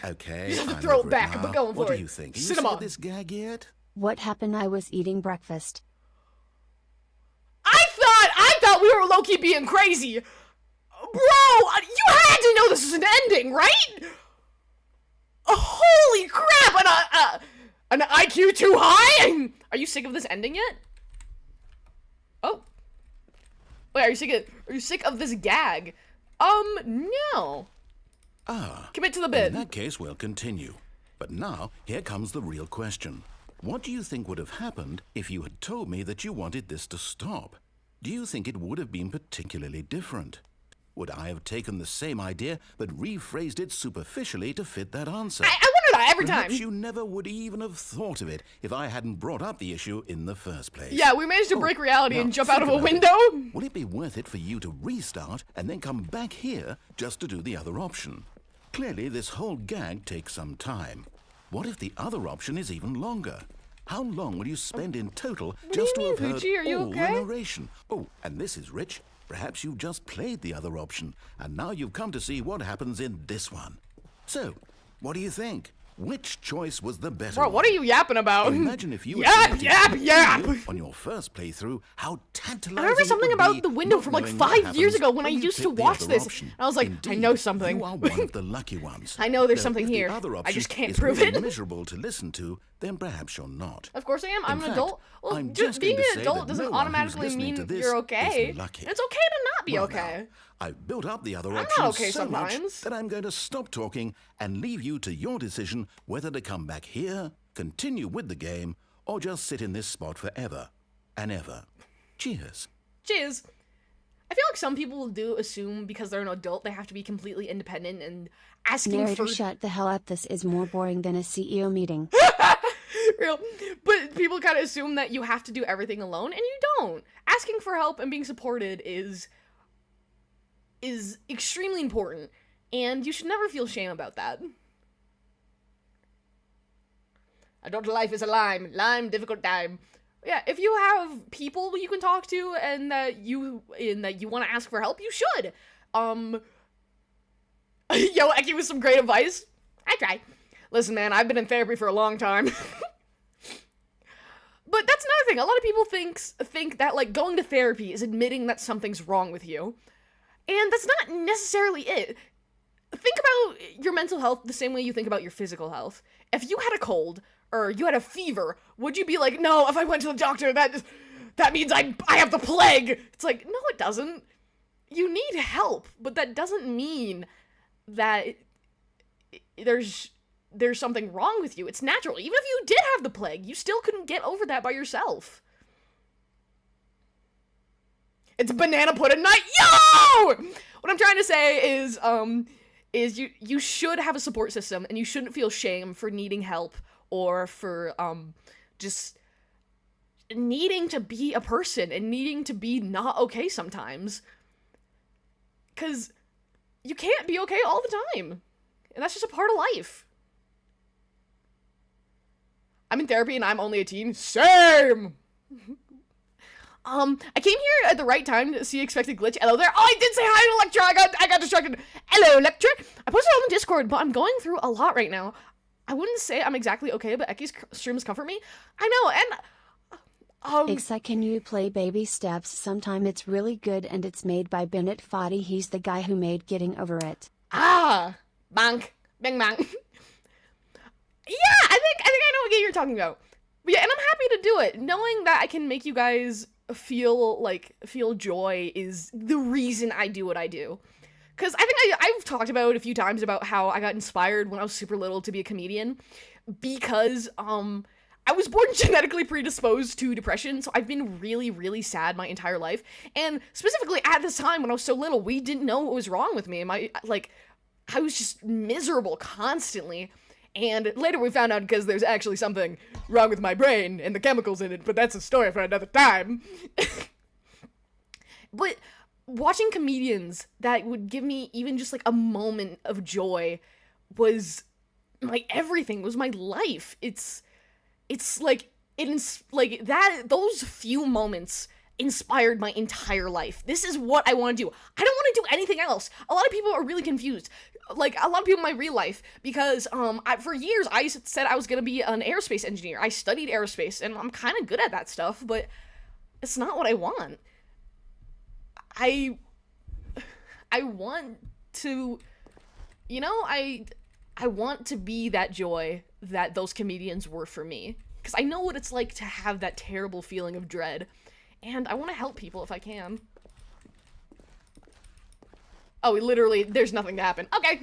Okay, You have to I'm throw it over back, now. but going What for do it. you think? Are you Cinema. sick of this gag yet? What happened? I was eating breakfast. I thought we were low-key being crazy. Bro, you had to know this was an ending, right? Holy crap, an IQ too high? Are you sick of this ending yet? Oh. Wait, are you sick of this gag? No. Ah. Commit to the In bit. that case, we'll continue. But now, here comes the real question. What do you think would have happened if you had told me that you wanted this to stop? Do you think it would have been particularly different? Would I have taken the same idea but rephrased it superficially to fit that answer? I wonder that every time. Perhaps you never would even have thought of it if I hadn't brought up the issue in the first place. Yeah, we managed to break reality now and jump out of think a about window. it. Will it be worth it for you to restart and then come back here just to do the other option? Clearly, this whole gag takes some time. What if the other option is even longer? How long will you spend in total just do to you have mean, heard Poochie? Are you all okay? the narration? Oh, and this is rich. Perhaps you've just played the other option, and now you've come to see what happens in this one. So, what do you think? Which choice was the better Bro, one? what are you yapping about? Imagine if you Yap, had yap. on your first playthrough, how tantalizing I remember it something would about be the window not from like knowing what 5 years happens ago when I you used to pick the watch other this. option. And I was like, I Indeed, know something. You are one of the lucky ones. I know there's Though something if here. The other I option just can't is prove really it. miserable to listen to, then perhaps you're not. Of course I am. I'm In an fact, adult. Well, I'm just just being going to an say adult that doesn't no one who's automatically listening mean to this you're is okay. lucky. It's okay to not be Well, okay. now, I've built up the other I'm not option okay so much sometimes. that I'm going to stop talking and leave you to your decision whether to come back here, continue with the game, or just sit in this spot forever and ever. Cheers. Cheers. I feel like some people do assume because they're an adult they have to be completely independent and asking Narrator, for shut the hell up. This is more boring than a CEO meeting. real. But people kind of assume that you have to do everything alone, and you don't. Asking for help and being supported is extremely important, and you should never feel shame about that. Adult life is a lime, difficult time. Yeah, if you have people you can talk to and that you want to ask for help, you should. Yo, Ecci with some great advice. I try. Listen, man, I've been in therapy for a long time. thing. A lot of people think that, like, going to therapy is admitting that something's wrong with you. And that's not necessarily it. Think about your mental health the same way you think about your physical health. If you had a cold, or you had a fever, would you be like, no, if I went to the doctor, that means I have the plague? It's like, no, it doesn't. You need help, but that doesn't mean that there's something wrong with you. It's natural. Even if you did have the plague, you still couldn't get over that by yourself. It's banana pudding night. Yo! What I'm trying to say is you should have a support system, and you shouldn't feel shame for needing help or for just needing to be a person and needing to be not okay sometimes. 'Cause you can't be okay all the time. And that's just a part of life. I'm in therapy and I'm only a teen. Same! I came here at the right time to see Expected Glitch. Hello there. Oh, I did say hi to Electra. I got distracted. Hello, Electra. I posted on the Discord, but I'm going through a lot right now. I wouldn't say I'm exactly okay, but Ecci's streams comfort me. I know, and Ixi, can you play Baby Steps sometime? It's really good and it's made by Bennett Foddy. He's the guy who made Getting Over It. Bonk. Bang bang. Yeah, I think I know what game you're talking about. But yeah, and I'm happy to do it. Knowing that I can make you guys feel joy is the reason I do what I do. Because I think I've talked about it a few times about how I got inspired when I was super little to be a comedian. Because, I was born genetically predisposed to depression, so I've been really, really sad my entire life. And specifically at this time when I was so little, we didn't know what was wrong with me. I was just miserable constantly. And later we found out because there's actually something wrong with my brain and the chemicals in it, but that's a story for another time. But watching comedians that would give me even just like a moment of joy was like everything, was my life. It's like those few moments inspired my entire life. This is what I want to do. I don't want to do anything else. A lot of people are really confused. Like, a lot of people in my real life, because, for years, I said I was gonna be an aerospace engineer. I studied aerospace, and I'm kind of good at that stuff, but it's not what I want. I want to, I want to be that joy that those comedians were for me. Because I know what it's like to have that terrible feeling of dread, and I want to help people if I can. Oh, literally, there's nothing to happen. Okay.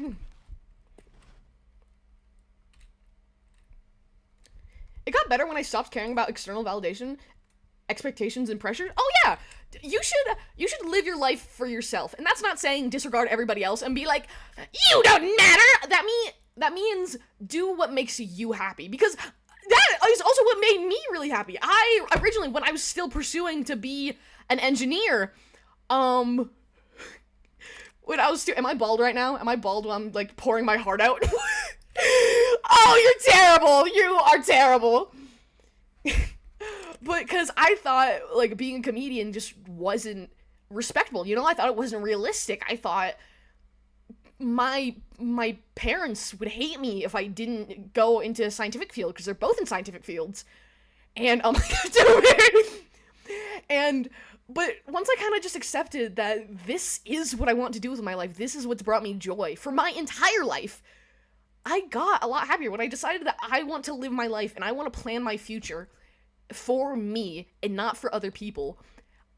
It got better when I stopped caring about external validation, expectations, and pressure. Oh yeah, you should live your life for yourself. And that's not saying disregard everybody else and be like, you don't matter! That means do what makes you happy. Because that is also what made me really happy. I originally, when I was still pursuing to be an engineer, when I was am I bald right now? Am I bald while I'm, like, pouring my heart out? Oh, you're terrible! You are terrible! But, because I thought, like, being a comedian just wasn't respectable, I thought it wasn't realistic. I thought my parents would hate me if I didn't go into a scientific field, because they're both in scientific fields. And, but once I kind of just accepted that this is what I want to do with my life, this is what's brought me joy for my entire life, I got a lot happier when I decided that I want to live my life and I want to plan my future for me and not for other people.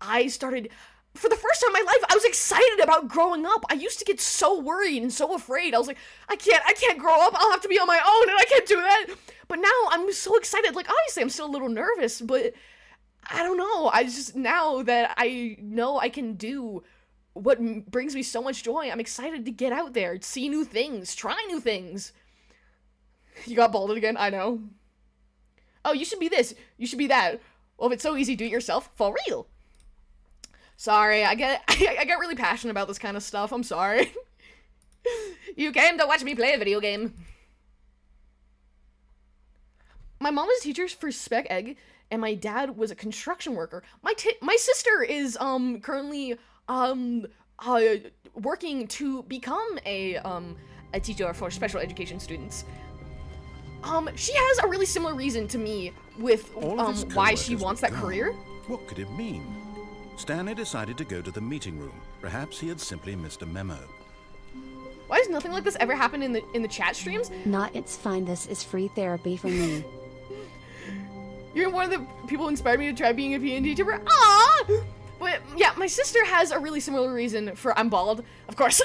I started, for the first time in my life, I was excited about growing up. I used to get so worried and so afraid. I was like, I can't grow up. I'll have to be on my own and I can't do that. But now I'm so excited. Like, obviously I'm still a little nervous, but I don't know. I just, now that I know I can do what brings me so much joy, I'm excited to get out there, see new things, try new things. You got balded again? I know. Oh, you should be this. You should be that. Well, if it's so easy, do it yourself. For real. Sorry, I get really passionate about this kind of stuff. I'm sorry. You came to watch me play a video game. My mom was a teacher for Spec Egg, and my dad was a construction worker. My sister is currently working to become a teacher for special education students. She has a really similar reason to me with All of his why she co-workers wants were that gone. career. What could it mean? Stanley decided to go to the meeting room. Perhaps he had simply missed a memo. Why does nothing like this ever happen in the chat streams? Not, it's fine, this is free therapy for me. You're one of the people who inspired me to try being a PhD tuber. Aww! But yeah, my sister has a really similar reason for, I'm bald, of course,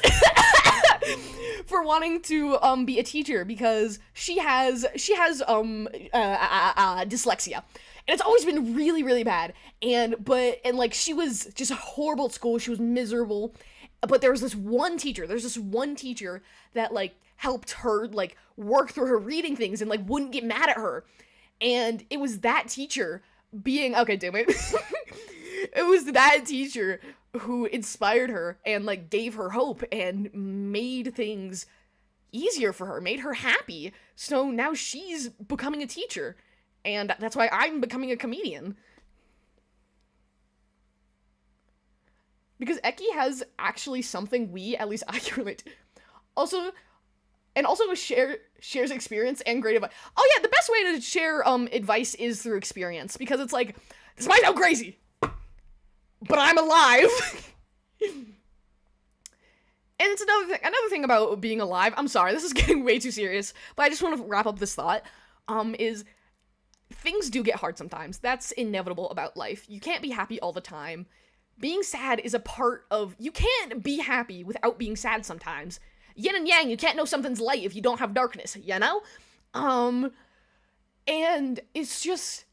for wanting to be a teacher, because she has dyslexia, and it's always been really, really bad. And like she was just horrible at school. She was miserable. But there's this one teacher that like helped her like work through her reading things and like wouldn't get mad at her. And it was that teacher okay, damn it. It was that teacher who inspired her and like gave her hope and made things easier for her, made her happy. So now she's becoming a teacher, and that's why I'm becoming a comedian. Because Ecci has actually something at least I can relate to. Also shares experience and great advice. Oh yeah, the best way to share advice is through experience, because it's like, this might sound crazy, but I'm alive. And it's another thing about being alive. I'm sorry, this is getting way too serious, but I just want to wrap up this thought. Is things do get hard sometimes. That's inevitable about life. You can't be happy all the time. Being sad is a part of, you can't be happy without being sad sometimes. Yin and yang, you can't know something's light if you don't have darkness, you know? And it's just,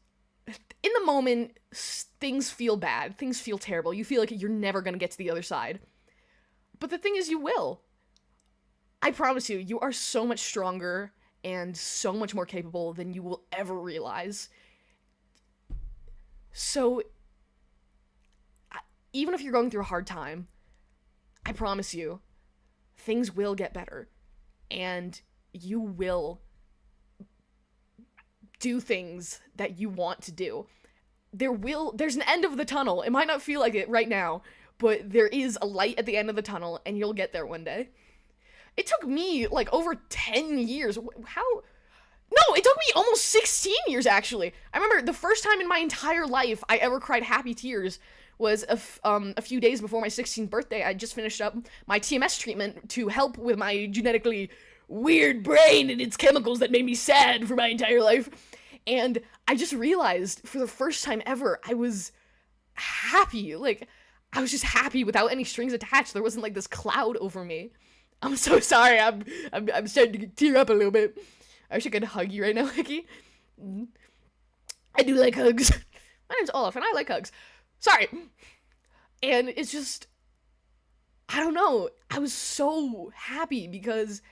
in the moment, things feel bad, things feel terrible, you feel like you're never gonna get to the other side. But the thing is, you will. I promise you, you are so much stronger and so much more capable than you will ever realize. So, even if you're going through a hard time, I promise you, things will get better, and you will do things that you want to do. There's an end of the tunnel. It might not feel like it right now, but there is a light at the end of the tunnel, and you'll get there one day. It took me, like, over 10 years. No, it took me almost 16 years, actually. I remember the first time in my entire life I ever cried happy tears was a few days before my 16th birthday. I just finished up my TMS treatment to help with my genetically weird brain and its chemicals that made me sad for my entire life. And I just realized, for the first time ever, I was happy. Like, I was just happy without any strings attached. There wasn't, like, this cloud over me. I'm so sorry. I'm starting to tear up a little bit. I wish I could hug you right now, Ecci. I do like hugs. My name's Olaf, and I like hugs. Sorry. And it's just, I don't know. I was so happy because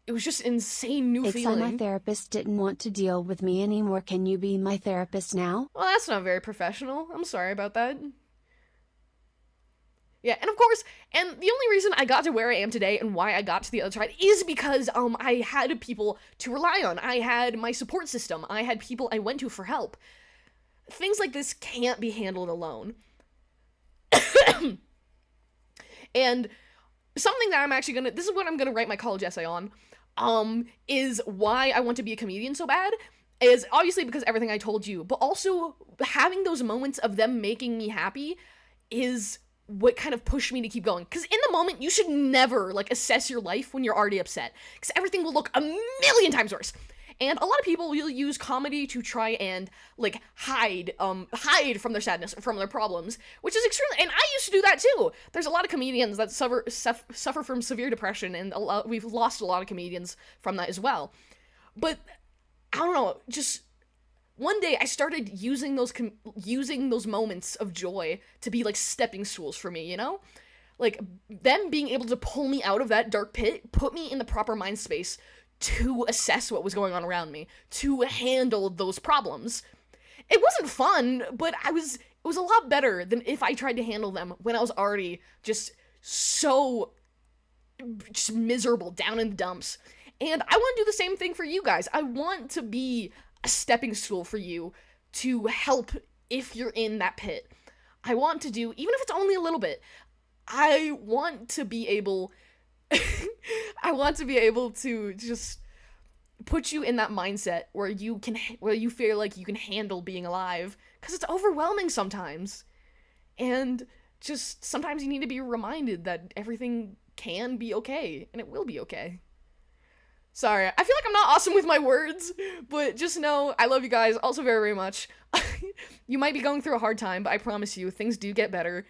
it was just an insane new feeling. My therapist didn't want to deal with me anymore. Can you be my therapist now? Well, that's not very professional. I'm sorry about that. Yeah, and of course, and the only reason I got to where I am today and why I got to the other side is because I had people to rely on. I had my support system. I had people I went to for help. Things like this can't be handled alone. And something that I'm actually this is what I'm gonna write my college essay on, is why I want to be a comedian so bad, is obviously because everything I told you, but also having those moments of them making me happy is what kind of pushed me to keep going. Because in the moment, you should never, like, assess your life when you're already upset, because everything will look a million times worse. And a lot of people will use comedy to try and, like, hide from their sadness, from their problems, which is extremely, and I used to do that too. There's a lot of comedians that suffer from severe depression, and we've lost a lot of comedians from that as well. But, I don't know, just one day I started using those moments of joy to be, like, stepping stools for me, you know? Like, them being able to pull me out of that dark pit, put me in the proper mind space to assess what was going on around me, to handle those problems. It wasn't fun, but it was a lot better than if I tried to handle them when I was already just miserable, down in the dumps. And I want to do the same thing for you guys. I want to be a stepping stool for you to help if you're in that pit. I want to do, even if it's only a little bit, I want to be able to just put you in that mindset where you feel like you can handle being alive, because it's overwhelming sometimes. And just sometimes you need to be reminded that everything can be okay, and it will be okay. Sorry, I feel like I'm not awesome with my words, but just know I love you guys also very, very much. You might be going through a hard time, but I promise you, things do get better.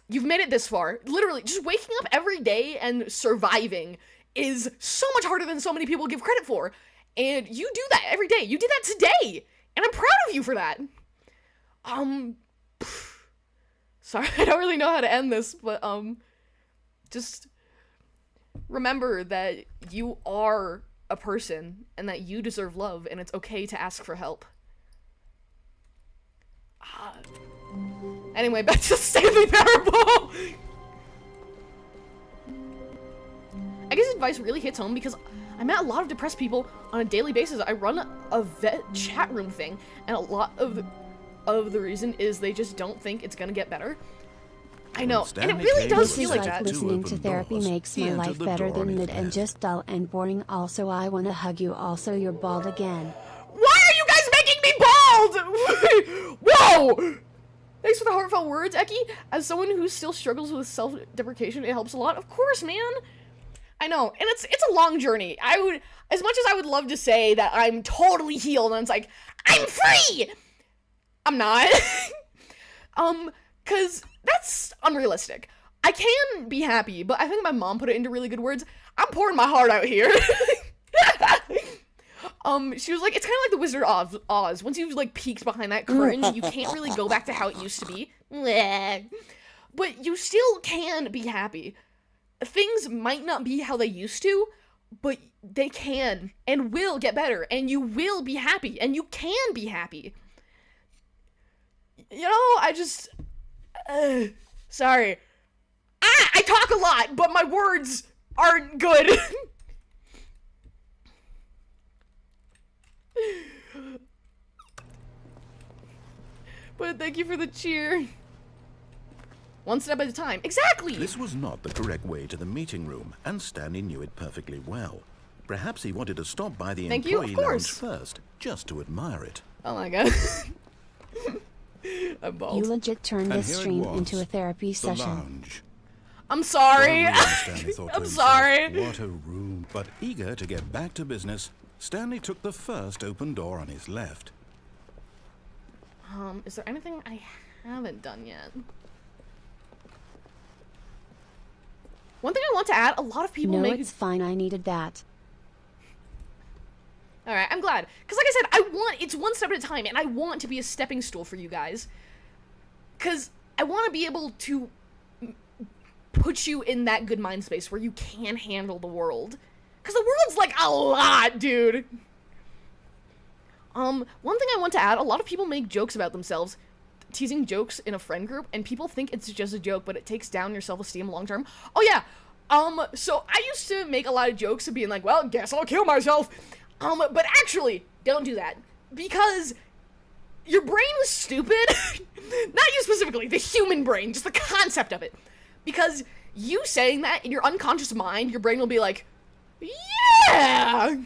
You've made it this far. Literally, just waking up every day and surviving is so much harder than so many people give credit for. And you do that every day. You did that today. And I'm proud of you for that. Sorry, I don't really know how to end this, but, just remember that you are a person and that you deserve love, and it's okay to ask for help. Anyway, back to Stanley Parable! I guess advice really hits home because I met a lot of depressed people on a daily basis. I run a vet chat room thing, and a lot of the reason is they just don't think it's gonna get better. I know, and it really does feel like that. Listening to therapy makes my life better than mid and just dull and boring. Also, I wanna hug you. Also, you're bald again. Why are you guys making me bald? Whoa! Thanks for the heartfelt words, Ecci. As someone who still struggles with self-deprecation, it helps a lot. Of course, man. I know, and it's a long journey. As much as I would love to say that I'm totally healed, and it's like, I'm free! I'm not. Cause that's unrealistic. I can be happy, but I think my mom put it into really good words. I'm pouring my heart out here. She was like, it's kind of like the Wizard of Oz. Once you've, like, peeked behind that curtain, you can't really go back to how it used to be. But you still can be happy. Things might not be how they used to, but they can and will get better, and you will be happy, and you can be happy. You know, I just... sorry. I talk a lot, but my words aren't good. But thank you for the cheer. One step at a time. Exactly! This was not the correct way to the meeting room, and Stanley knew it perfectly well. Perhaps he wanted to stop by the employee lounge first, just to admire it. Oh my god. I'm bald. You legit turned this stream into a therapy session. Lounge. I'm sorry. I'm sorry. What a room. But eager to get back to business, Stanley took the first open door on his left. Is there anything I haven't done yet? One thing I want to add, a lot of people No, make... it's fine, I needed that. Alright, I'm glad. Because like I said, it's one step at a time, and I want to be a stepping stool for you guys. Because I want to be able to put you in that good mind space where you can handle the world. Because the world's like a lot, dude. One thing I want to add, a lot of people make jokes about themselves, teasing jokes in a friend group, and people think it's just a joke, but it takes down your self-esteem long term. Oh yeah, so I used to make a lot of jokes of being like, well, guess I'll kill myself. But actually, don't do that. Because your brain is stupid. Not you specifically, the human brain, just the concept of it. Because you saying that in your unconscious mind, your brain will be like, yeah!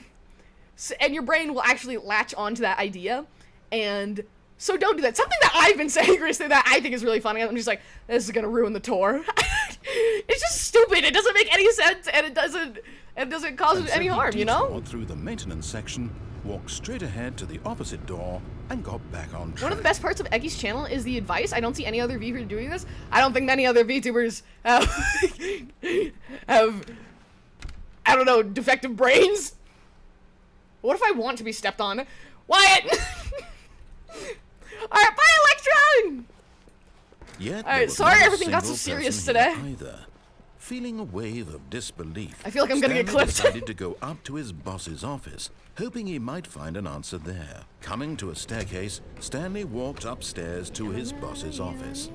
So, and your brain will actually latch onto that idea. And so don't do that. Something that I've been saying recently that I think is really funny, I'm just like, this is gonna ruin the tour. It's just stupid. It doesn't make any sense, and it doesn't cause any harm, you know? Through the maintenance section, walked straight ahead to the opposite door, and got back on track. One of the best parts of Ecci's channel is the advice. I don't see any other VTubers doing this. I don't think many other VTubers have, I don't know, defective brains. What if I want to be stepped on? Wyatt! Alright, bye, Electron! Alright, sorry everything got so serious today. Feeling a wave of disbelief, I feel like I'm gonna get clipped. decided to go up to his boss's office, hoping he might find an answer there. Coming to a staircase, Stanley walked upstairs to his boss's office.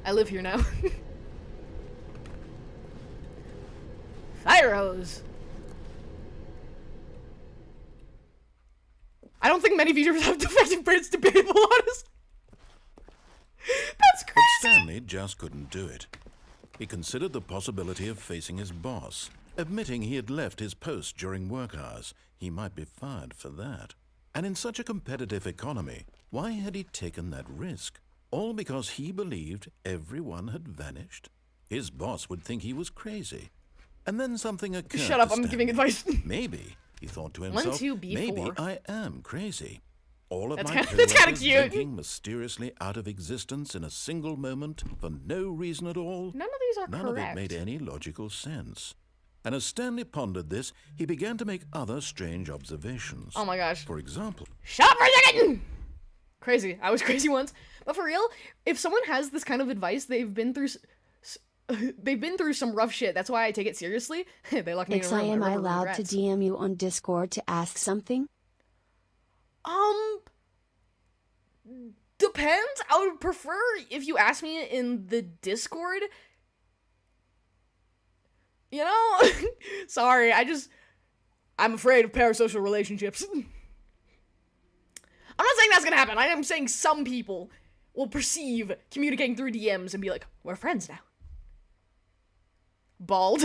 I live here now. Fire hose. I don't think many VTubers have defective brains, to be honest. That's But Stanley just couldn't do it. He considered the possibility of facing his boss, admitting he had left his post during work hours. He might be fired for that. And in such a competitive economy, why had he taken that risk? All because he believed everyone had vanished? His boss would think he was crazy. And then something occurred. Shut up, to I'm Stanley. giving advice. Maybe, he thought to himself, 1, 2, B4. maybe I am crazy. All of That's my kinda- that's kinda coworkers cute. blinking mysteriously out of existence in a single moment for no reason at all. None of these are None correct. of it made any logical sense. And as Stanley pondered this, he began to make other strange observations. Oh my gosh. For example, Shut up for a second! Crazy. I was crazy once. But for real, if someone has this kind of advice, they've been through some rough shit. That's why I take it seriously. They locked me in a room. Ixi, am I remember allowed to regrets. DM you on Discord to ask something? Depends. I would prefer if you ask me in the Discord. You know? Sorry, I'm afraid of parasocial relationships. I'm not saying that's gonna happen. I am saying some people will perceive communicating through DMs and be like, we're friends now. Bald.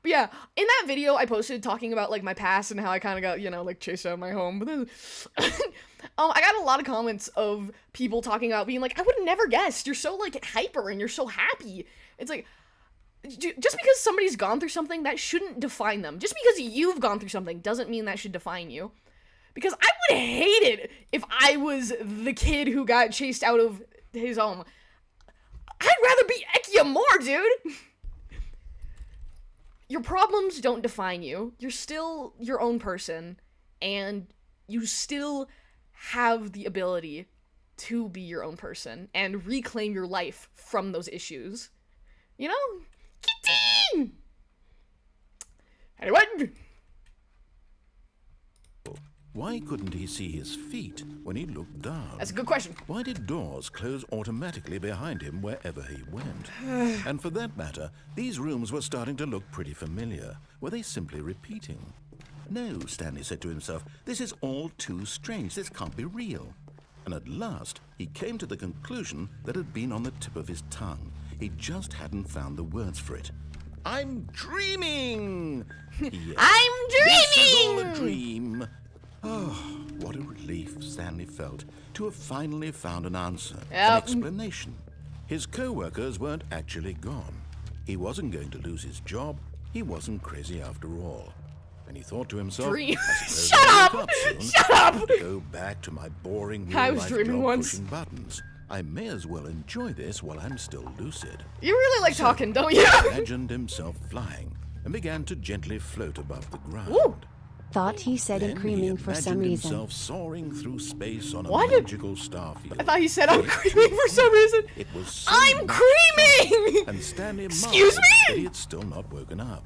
But yeah, in that video I posted talking about like my past and how I kind of got, you know, like chased out of my home. But then, I got a lot of comments of people talking about being like, I would have never guessed. You're so like hyper and you're so happy. It's like, just because somebody's gone through something, that shouldn't define them. Just because you've gone through something doesn't mean that should define you. Because I would hate it if I was the kid who got chased out of his home. I'd rather be Ecci Amor, dude. Your problems don't define you. You're still your own person, and you still have the ability to be your own person and reclaim your life from those issues. You know? Get in! Anyway. why couldn't he see his feet when he looked down? That's a good question. Why did doors close automatically behind him wherever he went? And for that matter, these rooms were starting to look pretty familiar. Were they simply repeating? No, Stanley said to himself, this is all too strange. This can't be real. And at last, he came to the conclusion that had been on the tip of his tongue. He just hadn't found the words for it. I'm dreaming! Yes, I'm this is all a dreaming! dream. Oh, what a relief Stanley felt to have finally found an answer, an explanation. His co-workers weren't actually gone. He wasn't going to lose his job. He wasn't crazy after all. And he thought to himself, Dream. I suppose Shut I'll up! wake soon. Shut up! To go back to my boring I was real-life dreaming job once. pushing buttons. I may as well enjoy this while I'm still lucid. You really like talking, don't you? He imagined himself flying and began to gently float above the ground. Ooh. Thought he said Then it he creaming for some imagined reason. himself soaring through space on a What? magical star field. I thought he said I'm It creaming for some reason. It was so I'm much creaming! and Stanley Excuse marveled me? that he had still not woken up.